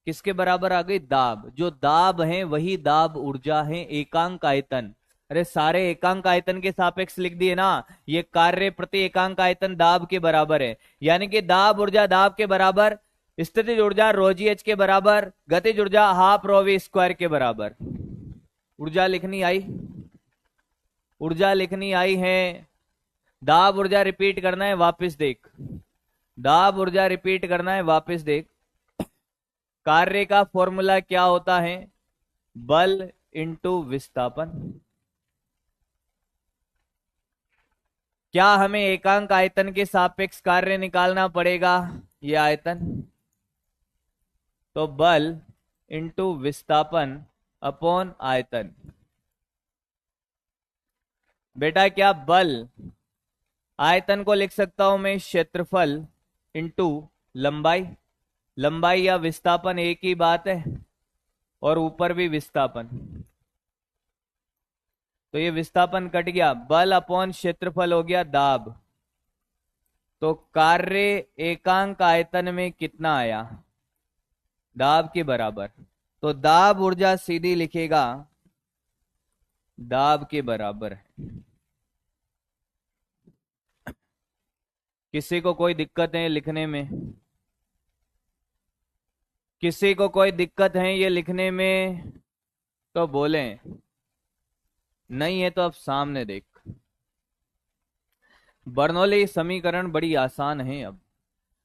किसके बराबर आ गई? दाब। जो दाब है वही दाब ऊर्जा है, एकांक आयतन। अरे सारे एकांक आयतन के सापेक्ष लिख दिए ना। ये कार्य प्रति एकांक आयतन दाब के बराबर है, यानी कि दाब ऊर्जा दाब के बराबर, स्थितिज ऊर्जा ρgh के बराबर, गतिज ऊर्जा हाफ ρv² के बराबर। ऊर्जा लिखनी आई? ऊर्जा लिखनी आई है। दाब ऊर्जा रिपीट करना है, वापस देख। दाब ऊर्जा रिपीट करना है, वापस देख। कार्य का फॉर्मूला क्या होता है? बल इंटू विस्थापन। क्या हमें एकांक आयतन के सापेक्ष कार्य निकालना पड़ेगा? ये आयतन, तो बल इंटू विस्थापन अपॉन आयतन। बेटा क्या बल, आयतन को लिख सकता हूं मैं क्षेत्रफल इंटू लंबाई। लंबाई या विस्थापन एक ही बात है, और ऊपर भी विस्थापन। तो ये विस्थापन कट गया, बल अपॉन क्षेत्रफल हो गया दाब। तो कार्य एकांक आयतन में कितना आया? दाब के बराबर। तो दाब ऊर्जा सीधी लिखेगा दाब के बराबर है। किसी को कोई दिक्कत है लिखने में? किसी को कोई दिक्कत है ये लिखने में तो बोलें, नहीं है तो अब सामने देख। बर्नौली समीकरण बड़ी आसान है। अब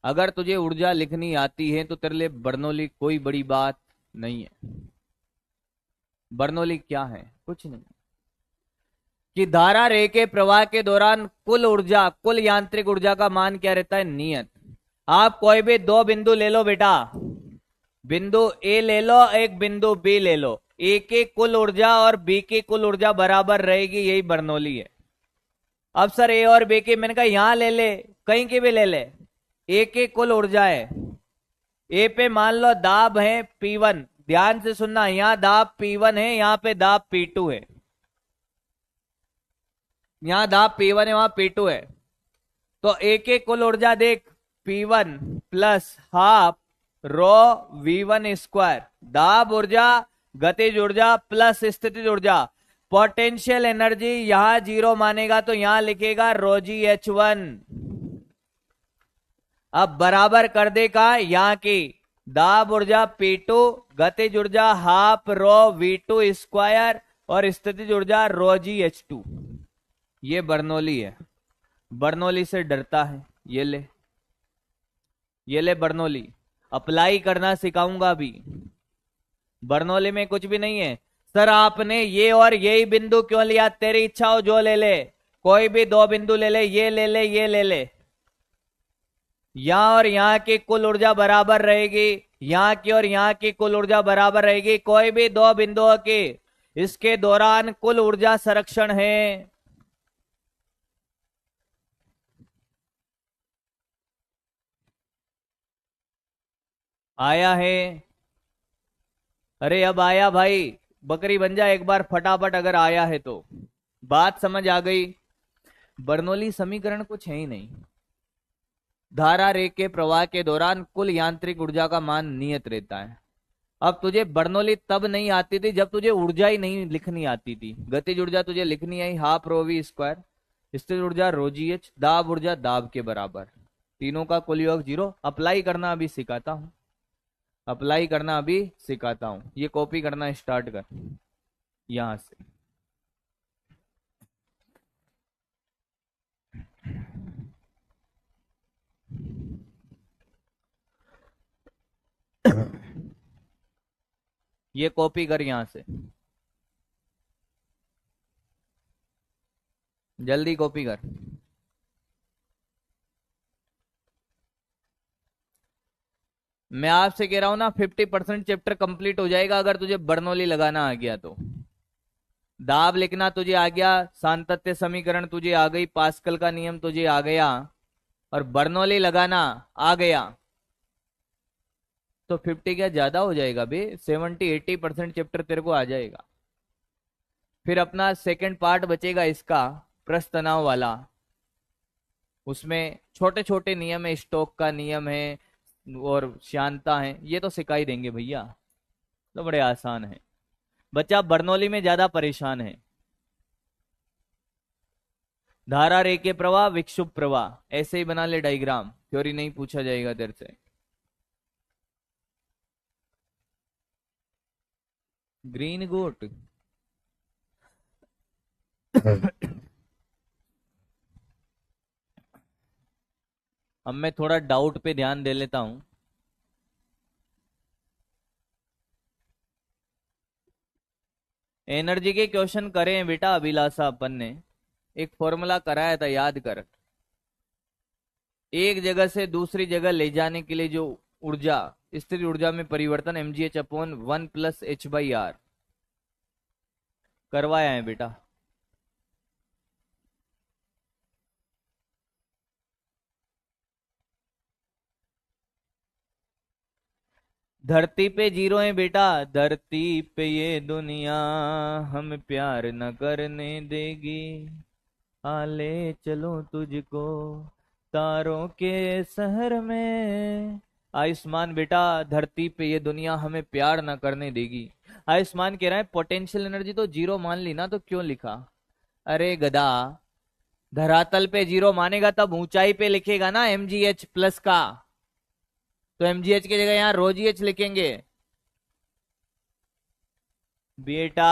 अगर तुझे ऊर्जा लिखनी आती है तो तेरे लिए बर्नौली कोई बड़ी बात नहीं है। बर्नौली क्या है? कुछ नहीं, कि धारा रेखा के प्रवाह के दौरान कुल ऊर्जा, कुल यांत्रिक ऊर्जा का मान क्या रहता है? नियत। आप कोई भी दो बिंदु ले लो बेटा, बिंदु ए ले लो, एक बिंदु बी ले लो, ए की कुल ऊर्जा और बी की कुल ऊर्जा बराबर रहेगी, यही बर्नौली है। अब सर ए और बी की, मैंने कहा यहां ले ले, कहीं की भी ले ले, ए की कुल ऊर्जा है, ए पे मान लो दाब है P1, ध्यान से सुनना, यहां दाब P1 है, यहां पे दाब P2 है, यहां दाब P1 है, वहां P2 है। तो ए के कुल ऊर्जा देख, P1 प्लस हाफ रो V1 स्क्वायर, दाब ऊर्जा, गतिज ऊर्जा प्लस स्थितिज ऊर्जा, पोटेंशियल एनर्जी यहां जीरो मानेगा तो यहां लिखेगा रोजी H1। अब बराबर कर दे का यहां की, दाब ऊर्जा P2, गतिज ऊर्जा हाफ रो V2 स्क्वायर और स्थितिज ऊर्जा रोजी H2। ये बर्नौली है, बर्नौली से डरता है, ये ले, ये ले बर्नौली, अप्लाई करना सिखाऊंगा अभी। बर्नौली में कुछ भी नहीं है। सर आपने ये और यही बिंदु क्यों लिया, तेरी इच्छा हो जो ले ले, कोई भी दो बिंदु ले ले, ये ले ले, ये ले ले, यहां और यहां की कुल ऊर्जा बराबर रहेगी, यहां की और यहां की कुल ऊर्जा बराबर रहेगी, कोई भी दो बिंदुओं की इसके दौरान कुल ऊर्जा संरक्षण है। आया है, अरे अब आया भाई, बकरी बन जा एक बार फटाफट अगर आया है तो, बात समझ आ गई। बर्नौली समीकरण कुछ है ही नहीं, धारा रेख के प्रवाह के दौरान कुल यांत्रिक ऊर्जा का मान नियत रहता है। अब तुझे बर्नौली तब नहीं आती थी जब तुझे ऊर्जा ही नहीं लिखनी आती थी। गतिज ऊर्जा तुझे लिखनी आई हाफ रो वी स्क्वायर, स्थिर ऊर्जा रो जी एच, दाब ऊर्जा दाब के बराबर, तीनों का कुल योग जीरो। अप्लाई करना अभी सिखाता हूं, अप्लाई करना अभी सिखाता हूं, ये कॉपी करना स्टार्ट कर यहां से। ये कॉपी कर यहां से, जल्दी कॉपी कर। मैं आपसे कह रहा हूं ना 50% चैप्टर कंप्लीट हो जाएगा अगर तुझे बर्नौली लगाना आ गया तो। दाब लिखना तुझे आ गया, सांतत्य समीकरण तुझे आ गई, पास्कल का नियम तुझे आ गया, और बर्नौली लगाना आ गया तो 50 क्या ज्यादा हो जाएगा बे, 70-80% चैप्टर तेरे को आ जाएगा। फिर अपना सेकंड पार्ट बचेगा इसका, प्रस्थ तनाव वाला, उसमें छोटे छोटे नियम है, स्टोक का नियम है और श्यानता है, ये तो सिखा ही देंगे भैया, तो बड़े आसान है। बच्चा बर्नौली में ज्यादा परेशान है। धारा रेखे प्रवाह विक्षुब्ध प्रवाह, ऐसे ही बना ले डायग्राम, थ्योरी नहीं पूछा जाएगा तेरे से। ग्रीन गोट अब मैं थोड़ा डाउट पे ध्यान दे लेता हूं। एनर्जी के क्वेश्चन करे हैं बेटा अभिलाषा, अपन ने एक फॉर्मूला कराया था, याद कर। एक जगह से दूसरी जगह ले जाने के लिए जो ऊर्जा, स्थिर ऊर्जा में परिवर्तन mgh/1 + h/r करवाया है बेटा। धरती पे जीरो है बेटा, धरती पे ये दुनिया हम प्यार न करने देगी, आले चलो तुझको तारों के शहर में। आयुष्मान बेटा, धरती पे ये दुनिया हमें प्यार न करने देगी। आयुष्मान कह रहा है पोटेंशियल एनर्जी तो जीरो मान ली ना, तो क्यों लिखा? अरे गधा, धरातल पे जीरो मानेगा तब ऊंचाई पे लिखेगा ना mgh+ का, तो mgh की जगह यहां ρgh लिखेंगे बेटा।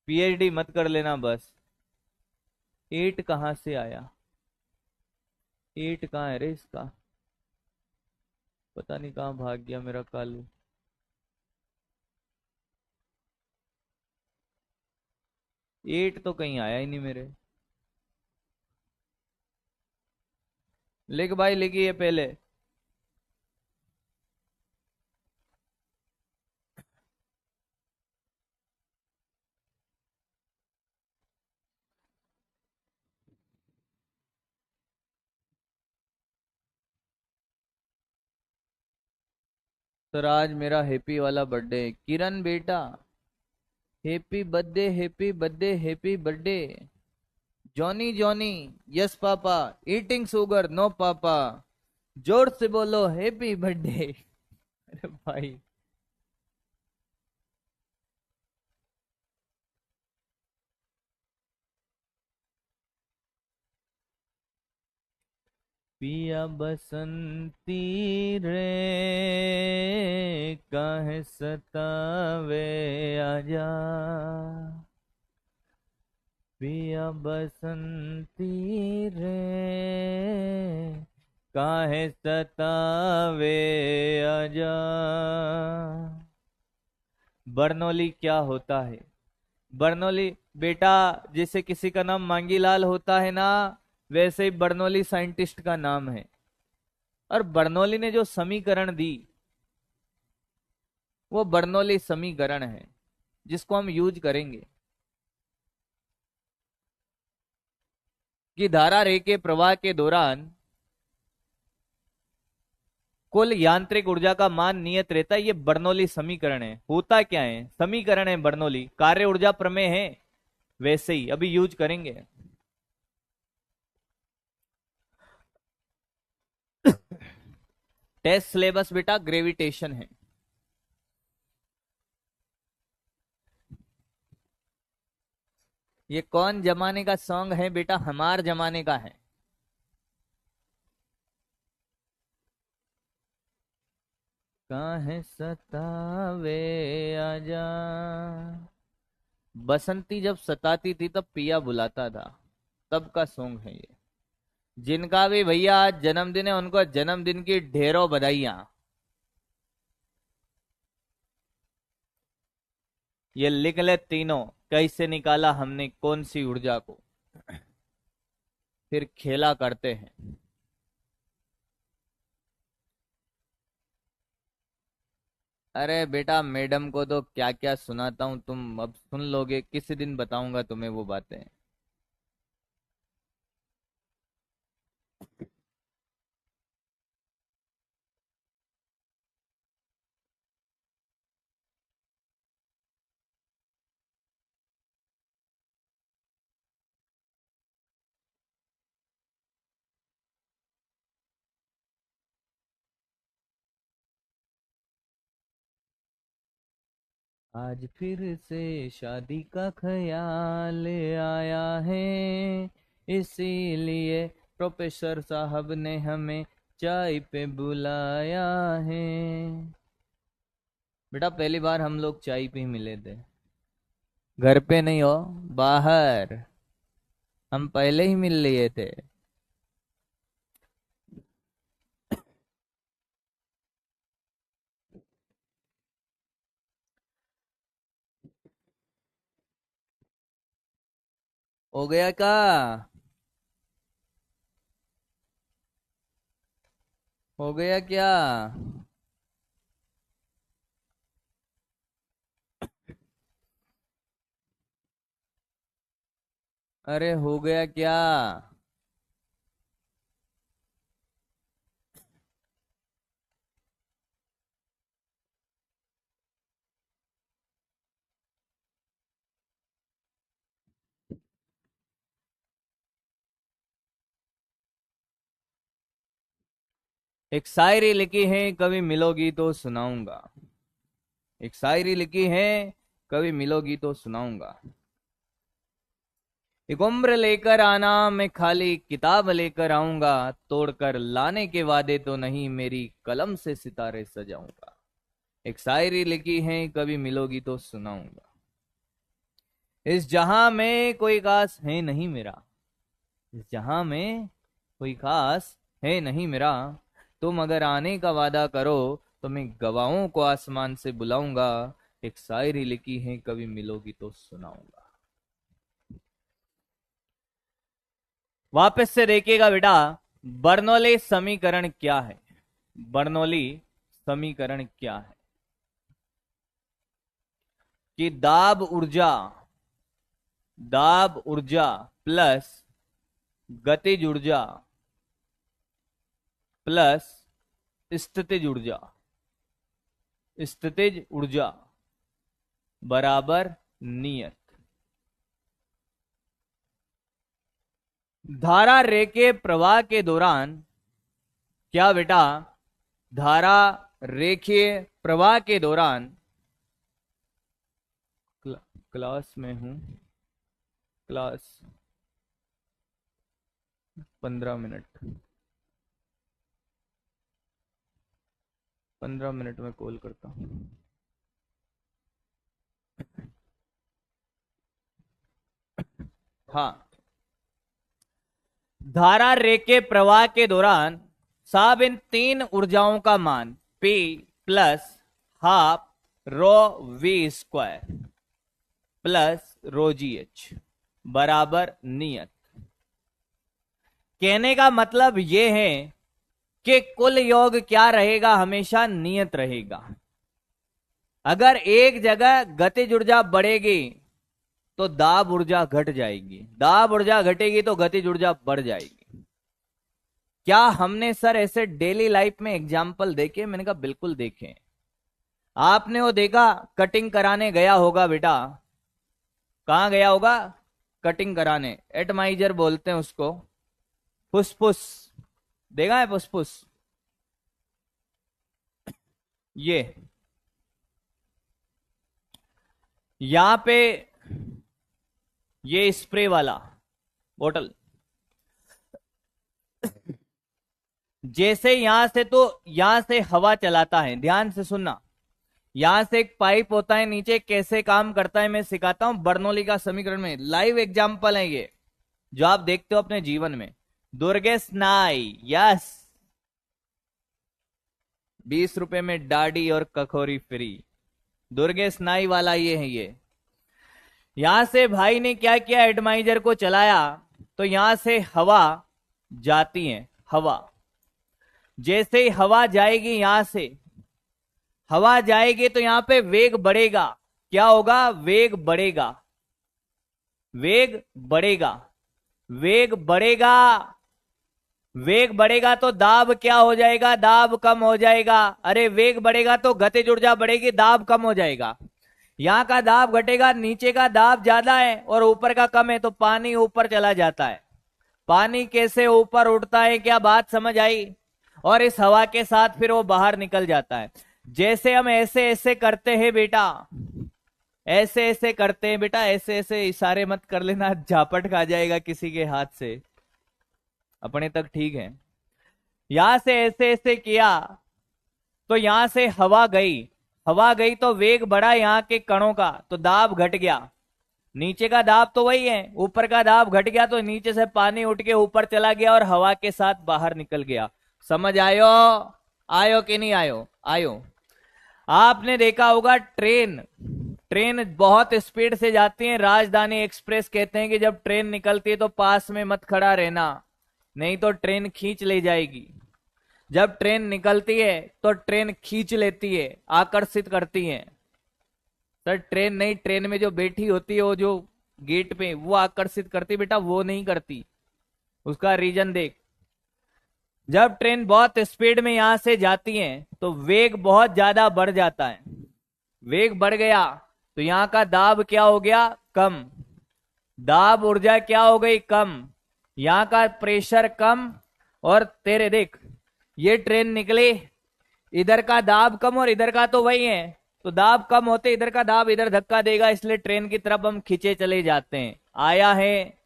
पीएचडी मत कर लेना बस। 8 कहां से आया, 8 कहां है रे इसका, पता नहीं कहां भाग गया मेरा कालू। एट तो कहीं आया ही नहीं मेरे। लिख भाई, लिखिए पहले। सर आज मेरा हैप्पी वाला बर्थडे। किरण बेटा, happy birthday, happy birthday, happy birthday. Johnny Johnny, yes papa, eating sugar no papa. जोर से बोलो हैप्पी बर्थडे। अरे भाई, पिया बसंती रे, काहे सतावे आजा। पिया बसंती रे, काहे सतावे आजा। बरनौली क्या होता है? बरनौली बेटा, जैसे किसी का नाम मांगीलाल होता है ना, वैसे ही बर्नौली साइंटिस्ट का नाम है। और बर्नौली ने जो समीकरण दी, वो बर्नौली समीकरण है, जिसको हम यूज करेंगे कि धारा रे के प्रवाह के दौरान कुल यांत्रिक ऊर्जा का मान नियत रहता है। ये बर्नौली समीकरण है। होता क्या है? समीकरण है बर्नौली, कार्य ऊर्जा प्रमेय है, वैसे ही अभी यूज करेंगे। टेस्ट सिलेबस बेटा ग्रेविटेशन है। ये कौन जमाने का सॉन्ग है बेटा? हमार जमाने का है। काहे सतावे आजा। बसंती जब सताती थी तब पिया बुलाता था, तब का सॉन्ग है ये। जिनका भी भैया आज जन्मदिन है, उनको जन्मदिन की ढेरों बधाइयां। ये लिख ले तीनों, कैसे निकाला हमने कौन सी ऊर्जा को, फिर खेला करते हैं। अरे बेटा, मैडम को तो क्या क्या सुनाता हूं, तुम अब सुन लोगे, किसी दिन बताऊंगा तुम्हें वो बातें। आज फिर से शादी का ख्याल आया है, इसीलिए प्रोफेसर साहब ने हमें चाय पे बुलाया है। बेटा पहली बार हम लोग चाय पे ही मिले थे, घर पे नहीं हो, बाहर। हम पहले ही मिल लिए थे। हो गया क्या? हो गया क्या? अरे हो गया क्या? एक शायरी लिखी है, कभी मिलोगी तो सुनाऊंगा। एक शायरी लिखी है, कभी मिलोगी तो सुनाऊंगा। एक उम्र लेकर आना, मैं खाली किताब लेकर आऊंगा, तोड़कर लाने के वादे तो नहीं, मेरी कलम से सितारे सजाऊंगा। एक शायरी लिखी है, कभी मिलोगी तो सुनाऊंगा। इस जहां में कोई खास है नहीं मेरा, इस जहां में कोई खास है नहीं मेरा, तुम अगर आने का वादा करो तो मैं गवाहों को आसमान से बुलाऊंगा। एक शायरी लिखी है, कभी मिलोगी तो सुनाऊंगा। वापस से देखिएगा बेटा, बर्नौली समीकरण क्या है? बर्नौली समीकरण क्या है? कि दाब ऊर्जा प्लस गतिज ऊर्जा प्लस स्थितिज ऊर्जा, स्थितिज ऊर्जा बराबर नियत। धारा रेखीय प्रवाह के दौरान, क्या बेटा, धारा रेखीय प्रवाह के दौरान, क्लास में हूं, क्लास 15 मिनट, 15 मिनट में कॉल करता हूं। हाँ, धारा रेखीय प्रवाह के दौरान साहब इन तीन ऊर्जाओं का मान P plus half rho v square plus rho जी एच बराबर नियत। कहने का मतलब यह है कि कुल योग क्या रहेगा, हमेशा नियत रहेगा। अगर एक जगह गतिज ऊर्जा बढ़ेगी तो दाब ऊर्जा घट जाएगी, दाब ऊर्जा घटेगी तो गतिज ऊर्जा बढ़ जाएगी। क्या हमने सर ऐसे डेली लाइफ में एग्जाम्पल देखे? मैंने कहा बिल्कुल देखे। आपने वो देखा, कटिंग कराने गया होगा बेटा, कहां गया होगा? कटिंग कराने, एटमाइजर बोलते हैं उसको, फुसफुस, देखा है फुसफुस? ये यहां पे ये स्प्रे वाला बोतल, जैसे यहां से, तो यहां से हवा चलाता है, ध्यान से सुनना, यहां से एक पाइप होता है नीचे, कैसे काम करता है मैं सिखाता हूं बर्नौली का समीकरण में, लाइव एग्जांपल है ये जो आप देखते हो अपने जीवन में। दुर्गेश नाई, यस, 20 रुपए में डाडी और कखोरी फ्री, दुर्गेश नाई वाला ये है। ये यहां से भाई ने क्या किया, एटमाइजर को चलाया तो यहां से हवा जाती है, हवा, जैसे ही हवा जाएगी, यहां से हवा जाएगी तो यहां पे वेग बढ़ेगा, क्या होगा? वेग बढ़ेगा, वेग बढ़ेगा, वेग बढ़ेगा, वेग बढ़ेगा तो दाब क्या हो जाएगा? दाब कम हो जाएगा। अरे वेग बढ़ेगा तो गतिज ऊर्जा बढ़ेगी, दाब कम हो जाएगा। यहां का दाब घटेगा, नीचे का दाब ज्यादा है और ऊपर का कम है, तो पानी ऊपर चला जाता है। पानी कैसे ऊपर उठता है, क्या बात समझ आई? और इस हवा के साथ फिर वो बाहर निकल जाता है। जैसे हम ऐसे ऐसे करते हैं बेटा, ऐसे ऐसे करते हैं बेटा, ऐसे ऐसे इशारे मत कर लेना, झापट खा जाएगा किसी के हाथ से, अपने तक ठीक है। यहां से ऐसे ऐसे किया तो यहां से हवा गई, हवा गई तो वेग बढ़ा यहां के कणों का, तो दाब घट गया। नीचे का दाब तो वही है, ऊपर का दाब घट गया तो नीचे से पानी उठ के ऊपर चला गया और हवा के साथ बाहर निकल गया। समझ आयो? आयो कि नहीं आयो? आयो। आपने देखा होगा ट्रेन, ट्रेन बहुत स्पीड से जाती है, राजधानी एक्सप्रेस कहते हैं कि जब ट्रेन निकलती है तो पास में मत खड़ा रहना, नहीं तो ट्रेन खींच ले जाएगी। जब ट्रेन निकलती है तो ट्रेन खींच लेती है, आकर्षित करती है। सर ट्रेन नहीं, ट्रेन में जो बैठी होती है वो जो गेट पे, वो आकर्षित करती, बेटा वो नहीं करती। उसका रीजन देख, जब ट्रेन बहुत स्पीड में यहां से जाती है तो वेग बहुत ज्यादा बढ़ जाता है, वेग बढ़ गया तो यहां का दाब क्या हो गया? कम, दाब ऊर्जा क्या हो गई? कम, यहां का प्रेशर कम। और तेरे देख, ये ट्रेन निकली, इधर का दाब कम और इधर का तो वही है, तो दाब कम होते इधर का दाब इधर धक्का देगा, इसलिए ट्रेन की तरफ हम खींचे चले जाते हैं। आया है?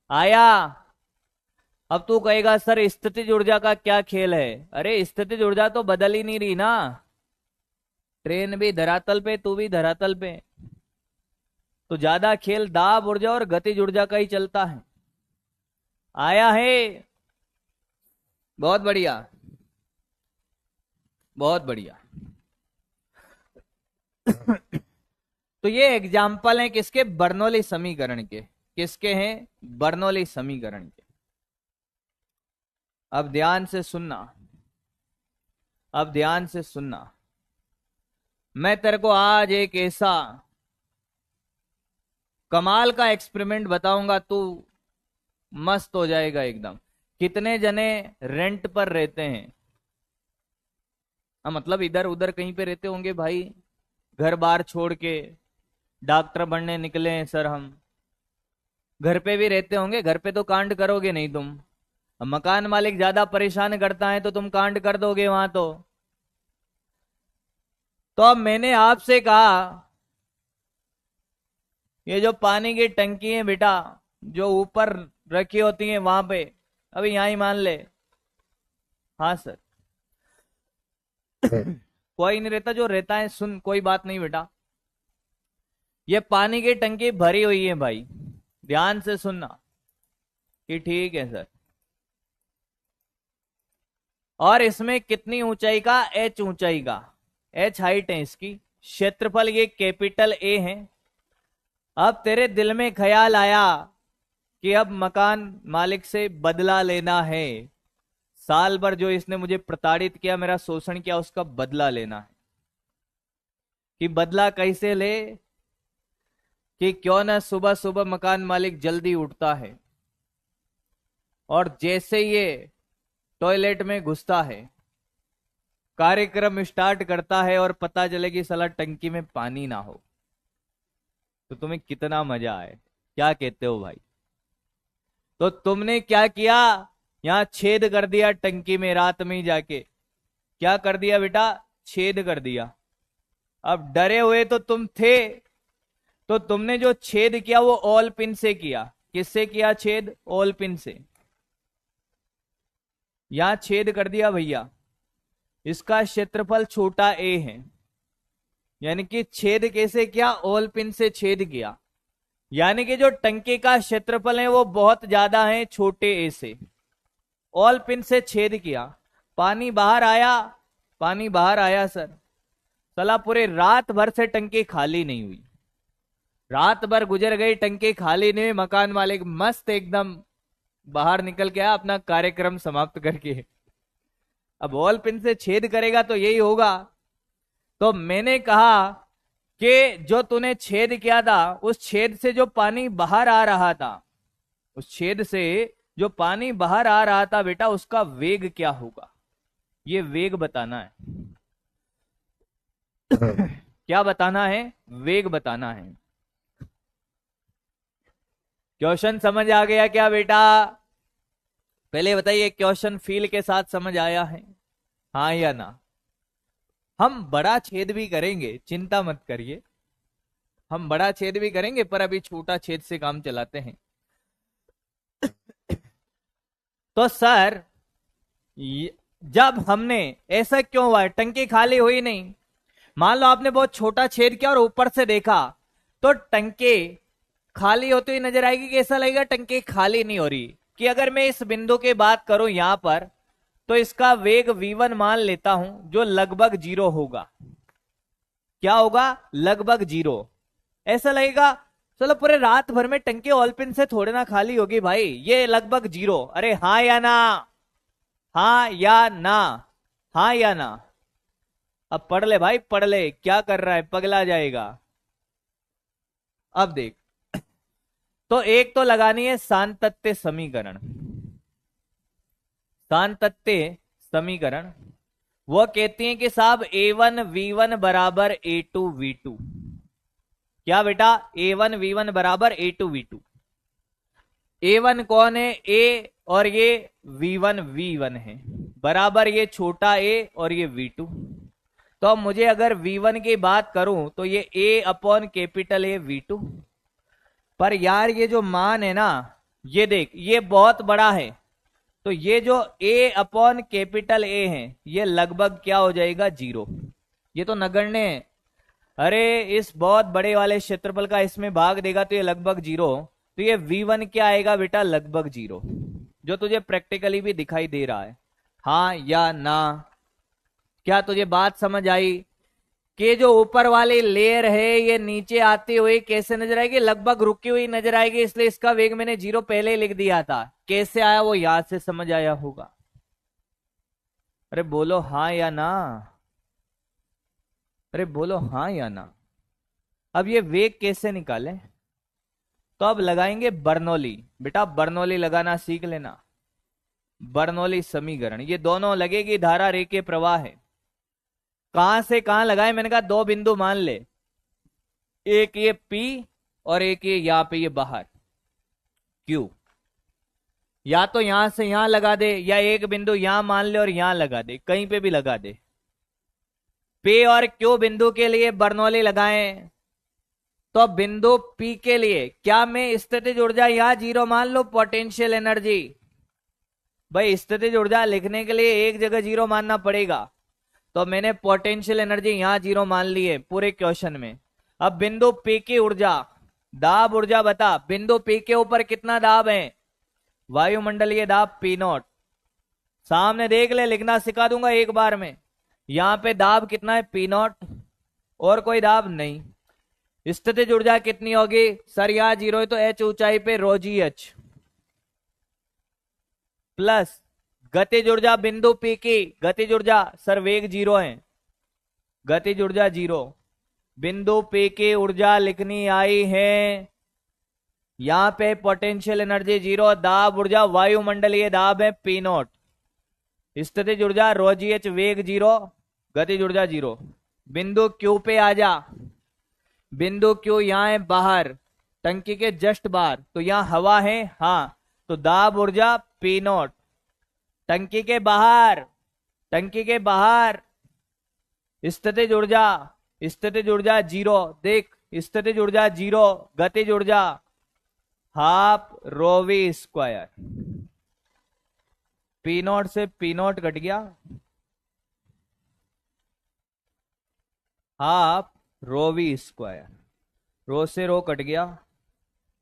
आया? अब तू कहेगा सर स्थितिज ऊर्जा का क्या खेल है? अरे स्थितिज ऊर्जा तो बदल ही नहीं रही ना, ट्रेन भी धरातल पे, तू भी धरातल पे, तो ज्यादा खेल दाब ऊर्जा और गतिज ऊर्जा का ही चलता है। आया है? बहुत बढ़िया, बहुत बढ़िया। तो ये एग्जाम्पल है किसके? बर्नौली समीकरण के। किसके हैं? बर्नौली समीकरण के। अब ध्यान से सुनना, अब ध्यान से सुनना, मैं तेरे को आज एक ऐसा कमाल का एक्सपेरिमेंट बताऊंगा, तू मस्त हो जाएगा एकदम। कितने जने रेंट पर रहते हैं? हाँ मतलब इधर उधर कहीं पे रहते होंगे भाई, घर बार छोड़ के डॉक्टर बनने निकले हैं सर हम। घर पे भी रहते होंगे, घर पे तो कांड करोगे नहीं तुम। अब मकान मालिक ज्यादा परेशान करता है तो तुम कांड कर दोगे वहां तो अब मैंने आपसे कहा, ये जो पानी की टंकी है बेटा, जो ऊपर रखी होती है वहां पे, अभी यहां ही मान ले। हाँ सर। कोई नहीं रहता, जो रहता है सुन, कोई बात नहीं बेटा। ये पानी की टंकी भरी हुई है भाई, ध्यान से सुनना कि ठीक है सर। और इसमें कितनी ऊंचाई का, एच ऊंचाई का, एच हाइट है इसकी, क्षेत्रफल ये कैपिटल ए है। अब तेरे दिल में ख्याल आया कि अब मकान मालिक से बदला लेना है, साल भर जो इसने मुझे प्रताड़ित किया, मेरा शोषण किया, उसका बदला लेना है। कि बदला कैसे ले, कि क्यों ना सुबह सुबह मकान मालिक जल्दी उठता है और जैसे ये टॉयलेट में घुसता है, कार्यक्रम स्टार्ट करता है और पता चले कि साला टंकी में पानी ना हो, तो तुम्हें कितना मजा आए। क्या कहते हो भाई? तो तुमने क्या किया, यहां छेद कर दिया टंकी में, रात में ही जाके क्या कर दिया बेटा, छेद कर दिया। अब डरे हुए तो तुम थे, तो तुमने जो छेद किया वो ऑल पिन से किया। किससे किया छेद? ऑल पिन से। यहां छेद कर दिया भैया, इसका क्षेत्रफल छोटा ए है, यानी कि छेद कैसे किया, ऑल पिन से छेद किया, यानी कि जो टंकी का क्षेत्रफल है वो बहुत ज्यादा है छोटे ए से। ऑल पिन से छेद किया, पानी बाहर आया, पानी बाहर आया सर। साला पूरे रात भर से टंकी खाली नहीं हुई, रात भर गुजर गई, टंकी खाली नहीं हुई। मकान मालिक मस्त एकदम बाहर निकल के आया अपना कार्यक्रम समाप्त करके। अब ऑल पिन से छेद करेगा तो यही होगा। तो मैंने कहा कि जो तूने छेद किया था, उस छेद से जो पानी बाहर आ रहा था, उस छेद से जो पानी बाहर आ रहा था बेटा, उसका वेग क्या होगा, ये वेग बताना है। क्या बताना है? वेग बताना है। क्वेश्चन समझ आ गया क्या बेटा? पहले बताइए, क्वेश्चन फील के साथ समझ आया है, हाँ या ना? हम बड़ा छेद भी करेंगे, चिंता मत करिए, हम बड़ा छेद भी करेंगे, पर अभी छोटा छेद से काम चलाते हैं। तो सर जब हमने, ऐसा क्यों हुआ, टंकी खाली हुई नहीं, मान लो आपने बहुत छोटा छेद किया और ऊपर से देखा तो टंकी खाली होती हुई नजर आएगी, कैसा लगेगा, टंकी खाली नहीं हो रही। कि अगर मैं इस बिंदु की बात करूं यहां पर, तो इसका वेग v1 मान लेता हूं, जो लगभग 0 होगा। क्या होगा? लगभग 0। ऐसा लगेगा चलो पूरे रात भर में टंकी ऑलपिन से थोड़े ना खाली होगी भाई, ये लगभग 0। अरे हाँ या ना, हाँ या ना, हाँ या ना? अब पढ़ ले भाई, पढ़ ले, क्या कर रहा है, पगला जाएगा। अब देख, तो एक तो लगानी है सांतत्य समीकरण। सांतत्य समीकरण वो कहती है कि साहब a1 v1 बराबर a2 v2। क्या बेटा? a1 v1 बराबर a2 v2। a1 कौन है? a, और ये v1 v1 है, बराबर ये छोटा a और ये v2। तो अब मुझे अगर v1 की बात करूं तो ये a upon capital A v2। पर यार ये जो मान है ना, ये देख, ये बहुत बड़ा है, तो ये जो a अपॉन कैपिटल A है, ये लगभग क्या हो जाएगा? 0। ये तो नगण्य है। अरे इस बहुत बड़े वाले क्षेत्रफल का इसमें भाग देगा तो ये लगभग 0। तो ये v1 क्या आएगा बेटा? लगभग 0, जो तुझे प्रैक्टिकली भी दिखाई दे रहा है। हाँ या ना? क्या तुझे बात समझ आई कि जो ऊपर वाली लेयर है ये नीचे आती हुई कैसे नजर आएगी? लगभग रुकी हुई नजर आएगी, इसलिए इसका वेग मैंने 0 पहले ही लिख दिया था। कैसे आया वो याद से समझ आया होगा। अरे बोलो हाँ या ना, अरे बोलो हाँ या ना। अब ये वेग कैसे निकाले? तो अब लगाएंगे बर्नौली। बेटा बर्नौली लगाना सीख लेना, बर्नौली समीकरण। ये दोनों लगेगी, धारा रेखीय प्रवाह है। कहां से कहां लगाए, मैंने कहा दो बिंदु मान ले, एक ये P और एक ये यहां पे ये बाहर Q। या तो यहां से यहां लगा दे, या एक बिंदु यहां मान ले और यहां लगा दे, कहीं पे भी लगा दे। P और Q बिंदु के लिए बर्नौली लगाएं, तो बिंदु P के लिए क्या मैं स्थितिज ऊर्जा यहां जीरो मान लो, पोटेंशियल एनर्जी। भाई स्थितिज ऊर्जा लिखने के लिए एक जगह जीरो मानना पड़ेगा, तो मैंने पोटेंशियल एनर्जी यहां जीरो मान ली है पूरे क्वेश्चन में। अब बिंदु P की ऊर्जा, दाब ऊर्जा बता, बिंदु P के ऊपर कितना दाब है, वायुमंडलीय दाब P0। सामने देख ले, लिखना सिखा दूंगा एक बार में। यहां पे दाब कितना है, P0, और कोई दाब नहीं। स्थितिज ऊर्जा कितनी होगी सर, यहां जीरो है तो H ऊंचाई पे ρgh प्लस गतिज ऊर्जा बिंदु P की, गतिज ऊर्जा सर वेग जीरो है, गतिज ऊर्जा जीरो, बिंदु P की ऊर्जा लिखनी आई है, यहां पे पोटेंशियल एनर्जी जीरो, दाब ऊर्जा वायुमंडलीय दाब है P0, स्थितिज ऊर्जा ρgh वेग जीरो, गतिज ऊर्जा जीरो। बिंदु Q पे आ जा, बिंदु Q यहां है बाहर, टंकी के जस्ट बाहर, तो यहां हवा है, हाँ, तो दाब ऊर्जा P0, टंकी के बाहर, टंकी के बाहर स्थितिज ऊर्जा, स्थितिज ऊर्जा जीरो, देख स्थितिज ऊर्जा जीरो, गतिज ऊर्जा हाफ ρv²। P0 से P0 कट गया, हाफ ρv², रो से रो कट गया,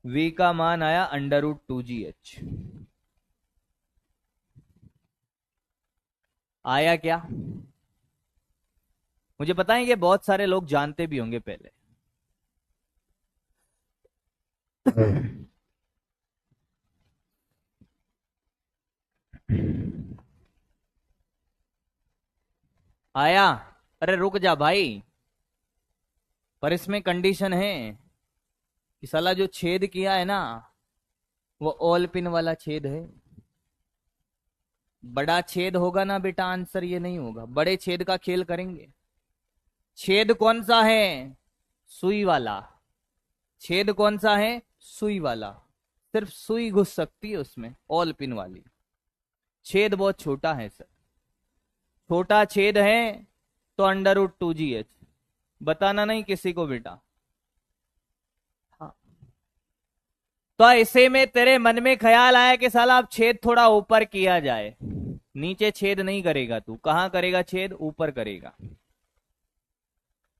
v का मान आया √2gh। आया क्या? मुझे पता है कि बहुत सारे लोग जानते भी होंगे पहले। आया? अरे रुक जा भाई, पर इसमें कंडीशन है कि साला जो छेद किया है ना वो ऑल पिन वाला छेद है। बड़ा छेद होगा ना बेटा, आंसर ये नहीं होगा। बड़े छेद का खेल करेंगे। छेद कौन सा है? सुई वाला। छेद कौन सा है? सुई वाला। सिर्फ सुई घुस सकती है उसमें, ऑल पिन वाली। छेद बहुत छोटा है सर, छोटा छेद है तो √2gh। बताना नहीं किसी को बेटा। हाँ। तो ऐसे में तेरे मन में ख्याल आया कि साला अब छेद थोड़ा ऊपर किया जाए। नीचे छेद नहीं करेगा तू, कहां करेगा छेद? ऊपर करेगा।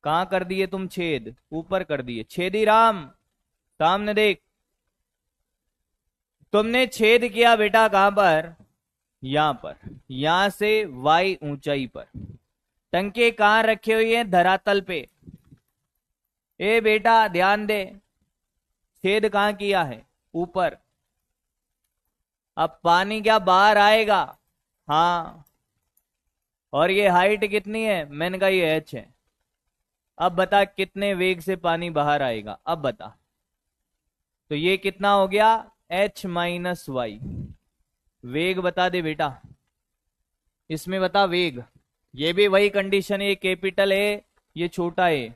कहां कर दिए तुम छेद? ऊपर कर दिए। छेदी राम सामने देख, तुमने छेद किया बेटा कहां पर? यहां पर। यहां से y ऊंचाई पर। टंकी कहां रखी हुई है? धरातल पे। ए बेटा ध्यान दे, छेद कहां किया है? ऊपर। अब पानी क्या बाहर आएगा? हाँ। और ये हाइट कितनी है? मैंने कहा ये h है। अब बता कितने वेग से पानी बाहर आएगा? अब बता। तो ये कितना हो गया? h minus y. वेग बता दे बेटा, इसमें बता वेग। ये भी वही कंडीशन है, कैपिटल है, ये छोटा है,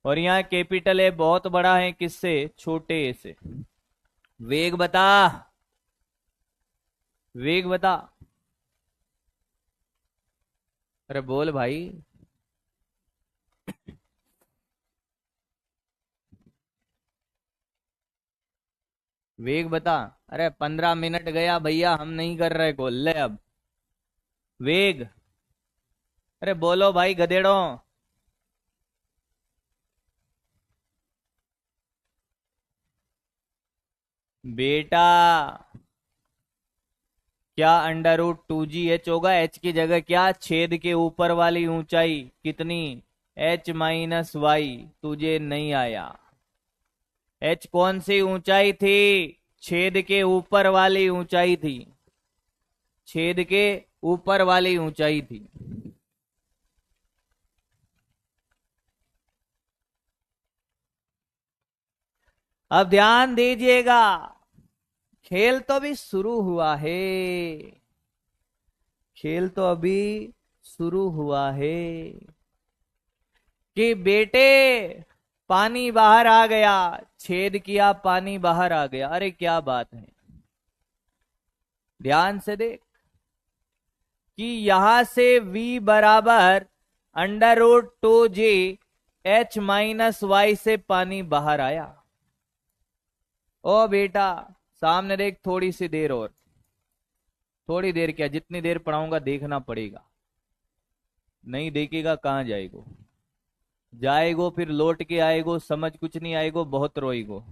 और यहाँ कैपिटल है बहुत बड़ा है, किससे? छोटे ए से। वेग बता, वेग बता। अरे बोल भाई। वेग बता। अरे 15 मिनट गया भैया, हम नहीं कर रहे कॉल। ले अब वेग। अरे बोलो भाई गधेड़ों। बेटा क्या √2gh होगा? h की जगह क्या? छेद के ऊपर वाली ऊंचाई कितनी? h minus y. तुझे नहीं आया। h कौन सी ऊंचाई थी? छेद के ऊपर वाली ऊंचाई थी। छेद के ऊपर वाली ऊंचाई थी। अब ध्यान दीजिएगा, खेल तो अभी शुरू हुआ है। खेल तो अभी शुरू हुआ है। कि बेटे पानी बाहर आ गया, छेद किया पानी बाहर आ गया। अरे क्या बात है, ध्यान से देख कि यहां से v बराबर √2g h-y से पानी बाहर आया। ओ बेटा सामने देख, थोड़ी सी देर और, थोड़ी देर क्या, जितनी देर पढ़ाऊंगा देखना पड़ेगा, नहीं देखेगा कहां जाएगो, जाएगो फिर लौट के आएगो, समझ कुछ नहीं आएगो, बहुत रोएगो।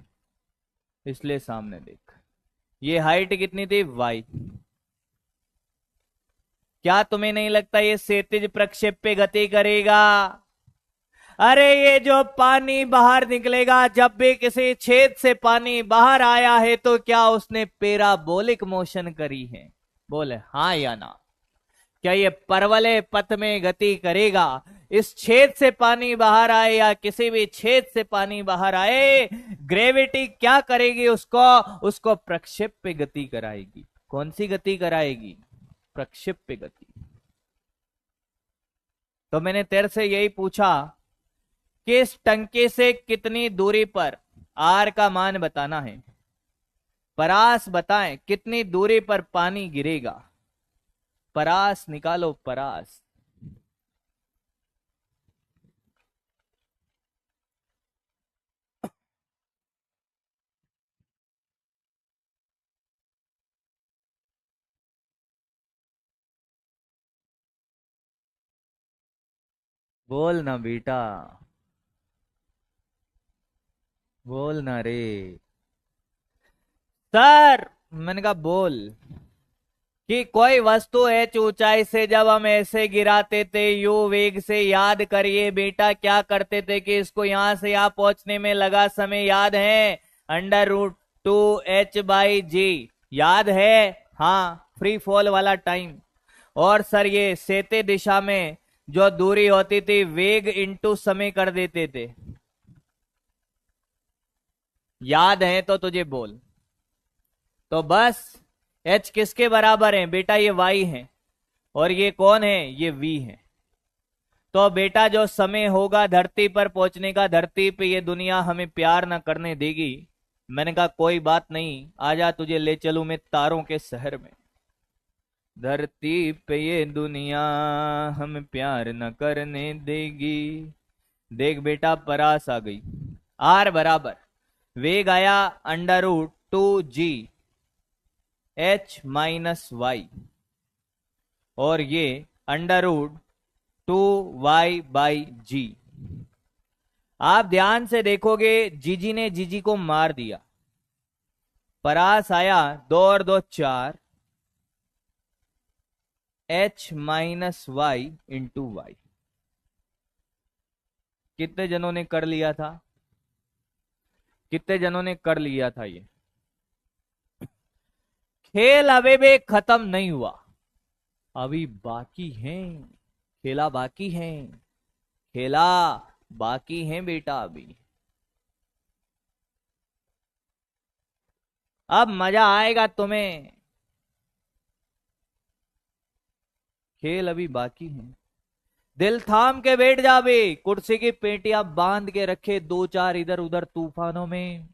इसलिए सामने देख, ये हाइट कितनी थी y। क्या तुम्हें नहीं लगता ये क्षैतिज प्रक्षेप पे गति करेगा? अरे ये जो पानी बाहर निकलेगा, जब भी किसी छेद से पानी बाहर आया है तो क्या उसने पैराबोलिक मोशन करी है? बोले हाँ या ना। क्या ये परवलय पथ में गति करेगा? इस छेद से पानी बाहर आए या किसी भी छेद से पानी बाहर आए, ग्रेविटी क्या करेगी? उसको प्रक्षेप पे गति कराएगी। कौन सी गति कराएगी? प्रक्षेप पे गति। तो मैंने तेरे से यही पूछा कि इस टंकी से कितनी दूरी पर, आर का मान बताना है, परास बताएं कितनी दूरी पर पानी गिरेगा। परास निकालो, परास। बोल ना बेटा, बोल ना रे। सर मैंने कहा बोल कि कोई वस्तु h ऊंचाई से जब हम ऐसे गिराते थे यू वेग से, याद करिए बेटा क्या करते थे कि इसको यहां से यहां पहुंचने में लगा समय याद है? √2h/g याद है? हाँ, फ्री फॉल वाला टाइम। और सर ये सेते दिशा में जो दूरी होती थी वेग इंटू समय कर देते थे, याद है? तो तुझे बोल। तो बस h किसके बराबर है बेटा? ये y है। और ये कौन है? ये v है। तो बेटा जो समय होगा धरती पर पहुंचने का, धरती पे ये दुनिया हमें प्यार ना करने देगी। मैंने कहा कोई बात नहीं, आजा तुझे ले चलूं मैं तारों के शहर में। धरती पे ये दुनिया हमें प्यार न करने देगी। देख बेटा परास आ गई, r बराबर वेग आया √2g h-y, और ये √2y/g। आप ध्यान से देखोगे जीजी ने जीजी को मार दिया, परास आया 2 और 2 4, h-y इंटू y। कितने जनों ने कर लिया था? कितने जनों ने कर लिया था? ये खेल अभी भी खत्म नहीं हुआ, अभी बाकी है, खेला बाकी है, खेला बाकी है बेटा अभी। अब मजा आएगा तुम्हें, खेल अभी बाकी है। दिल थाम के बैठ जा बे, कुर्सी की पेटियां बांध के रखे, 2 4 इधर उधर तूफानों में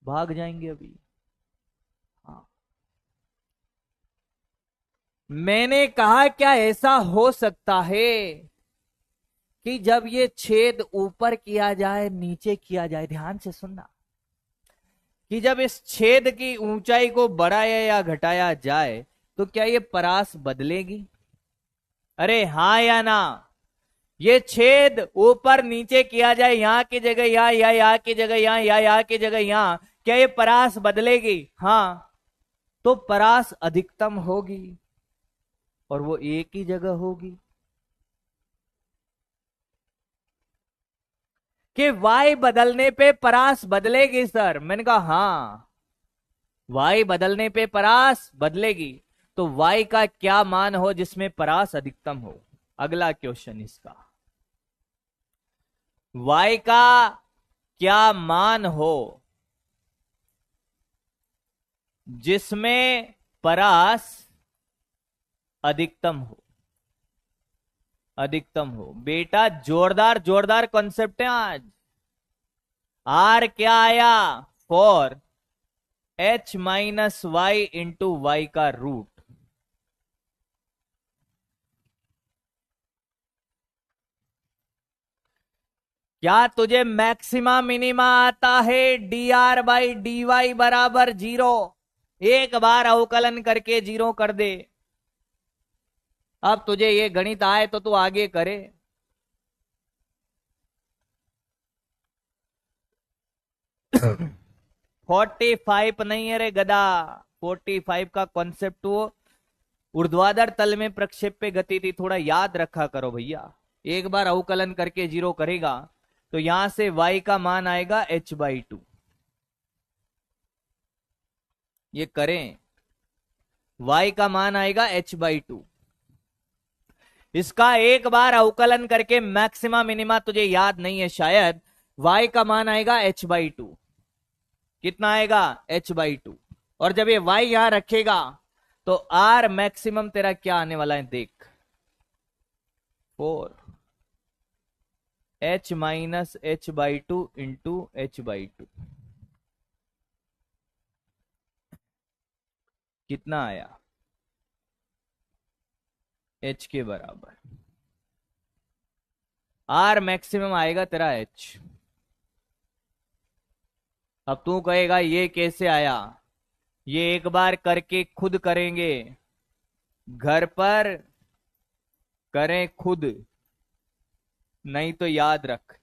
भाग जाएंगे अभी। हाँ, मैंने कहा क्या ऐसा हो सकता है कि जब ये छेद ऊपर किया जाए नीचे किया जाए, ध्यान से सुनना, कि जब इस छेद की ऊंचाई को बढ़ाया या घटाया जाए तो क्या ये परास बदलेगी? अरे हाँ या ना? ये छेद ऊपर नीचे किया जाए, यहां की जगह यहां, या यहाँ की जगह यहां, या यहाँ की जगह यहां, क्या ये परास बदलेगी? हाँ, तो परास अधिकतम होगी और वो एक ही जगह होगी। कि वाई बदलने पे परास बदलेगी सर? मैंने कहा हाँ, वाई बदलने पे परास बदलेगी। तो वाई का क्या मान हो जिसमें परास अधिकतम हो? अगला क्वेश्चन इसका, वाई का क्या मान हो जिसमें परास अधिकतम हो? अधिकतम हो। बेटा जोरदार जोरदार कॉन्सेप्ट है आज। आर क्या आया? 4h-y का रूट। क्या तुझे मैक्सिमा मिनिमा आता है? dr/dy बराबर 0। एक बार अवकलन करके 0 कर दे। अब तुझे ये गणित आए तो तू आगे करे। फोर्टी फाइव नहीं है रे गधा। 45 का कॉन्सेप्ट वो ऊर्ध्वाधर तल में प्रक्षेप पे गति थी, थोड़ा याद रखा करो भैया। एक बार अवकलन करके 0 करेगा तो यहां से y का मान आएगा h/2। ये करें, y का मान आएगा h/2। इसका एक बार अवकलन करके मैक्सिमा मिनिमा तुझे याद नहीं है शायद। y का मान आएगा h/2। कितना आएगा? h/2। और जब ये y यहां रखेगा तो r मैक्सिमम तेरा क्या आने वाला है देख। 4h-h/2 इंटू h/2 कितना आया? h के बराबर। r मैक्सिमम आएगा तेरा h। अब तू कहेगा ये कैसे आया? ये एक बार करके खुद करेंगे, घर पर करें खुद, नहीं तो याद रख।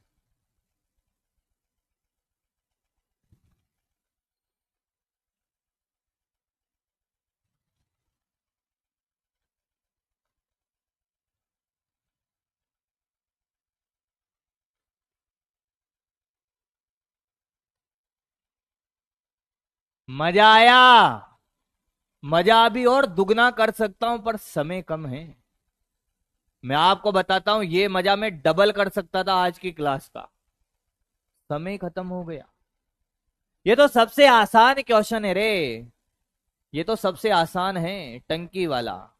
मजा आया? मजा अभी और दुगना कर सकता हूं पर समय कम है। मैं आपको बताता हूं ये मजा मैं डबल कर सकता था आज की क्लास का। समय खत्म हो गया। ये तो सबसे आसान क्वेश्चन है रे। ये तो सबसे आसान है, टंकी वाला।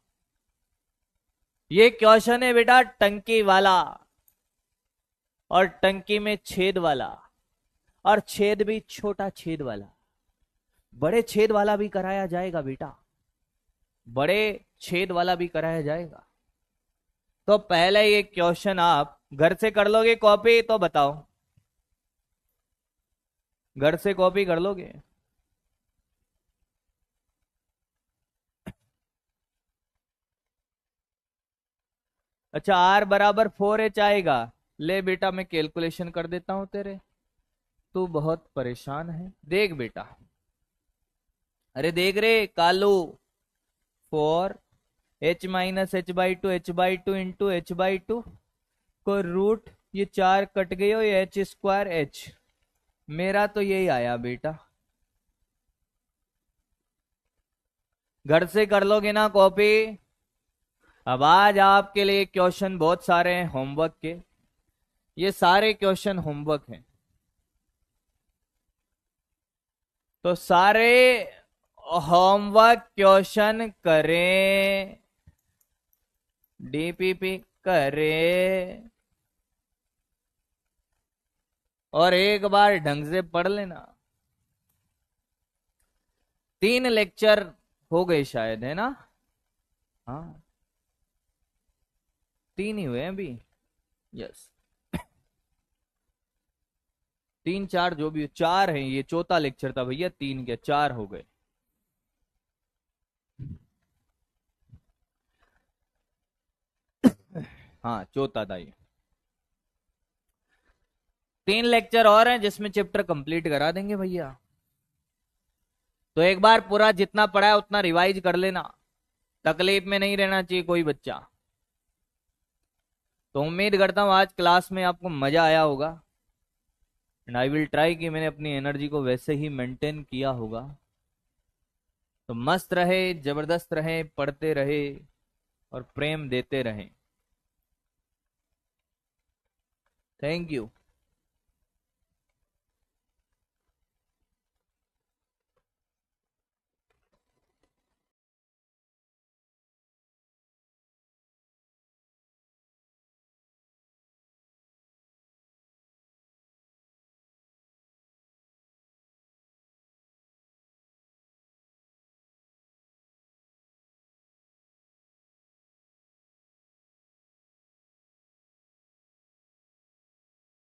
ये क्वेश्चन है बेटा टंकी वाला, और टंकी में छेद वाला, और छेद भी छोटा छेद वाला। बड़े छेद वाला भी कराया जाएगा बेटा, बड़े छेद वाला भी कराया जाएगा। तो पहले ये क्वेश्चन आप घर से कर लोगे कॉपी तो बताओ, घर से कॉपी कर लोगे? अच्छा, r बराबर 4h आएगा। ले बेटा मैं कैलकुलेशन कर देता हूं तेरे, तू बहुत परेशान है। देख बेटा, अरे देख रे कालू, 4h-h/2 इंटू h/2 को रूट, ये 4 कट गई हो, ये h² h। मेरा तो यही आया बेटा। घर से कर लोगे ना कॉपी? अब आज आपके लिए क्वेश्चन बहुत सारे हैं होमवर्क के। ये सारे क्वेश्चन होमवर्क हैं, तो सारे होमवर्क क्वेश्चन करें, डीपीपी करें, और एक बार ढंग से पढ़ लेना। 3 लेक्चर हो गए शायद, है ना? हाँ 3 ही हुए हैं अभी। यस 3-4 जो भी 4 हैं, ये चौथा लेक्चर था भैया। 3 के 4 हो गए। हाँ चौथा था ये। 3 लेक्चर और हैं जिसमें चैप्टर कंप्लीट करा देंगे भैया। तो एक बार पूरा जितना पढ़ा है उतना रिवाइज कर लेना, तकलीफ में नहीं रहना चाहिए कोई बच्चा। तो उम्मीद करता हूं आज क्लास में आपको मजा आया होगा, एंड आई विल ट्राई कि मैंने अपनी एनर्जी को वैसे ही मेंटेन किया होगा। तो मस्त रहे, जबरदस्त रहे, पढ़ते रहे और प्रेम देते रहें। Thank you.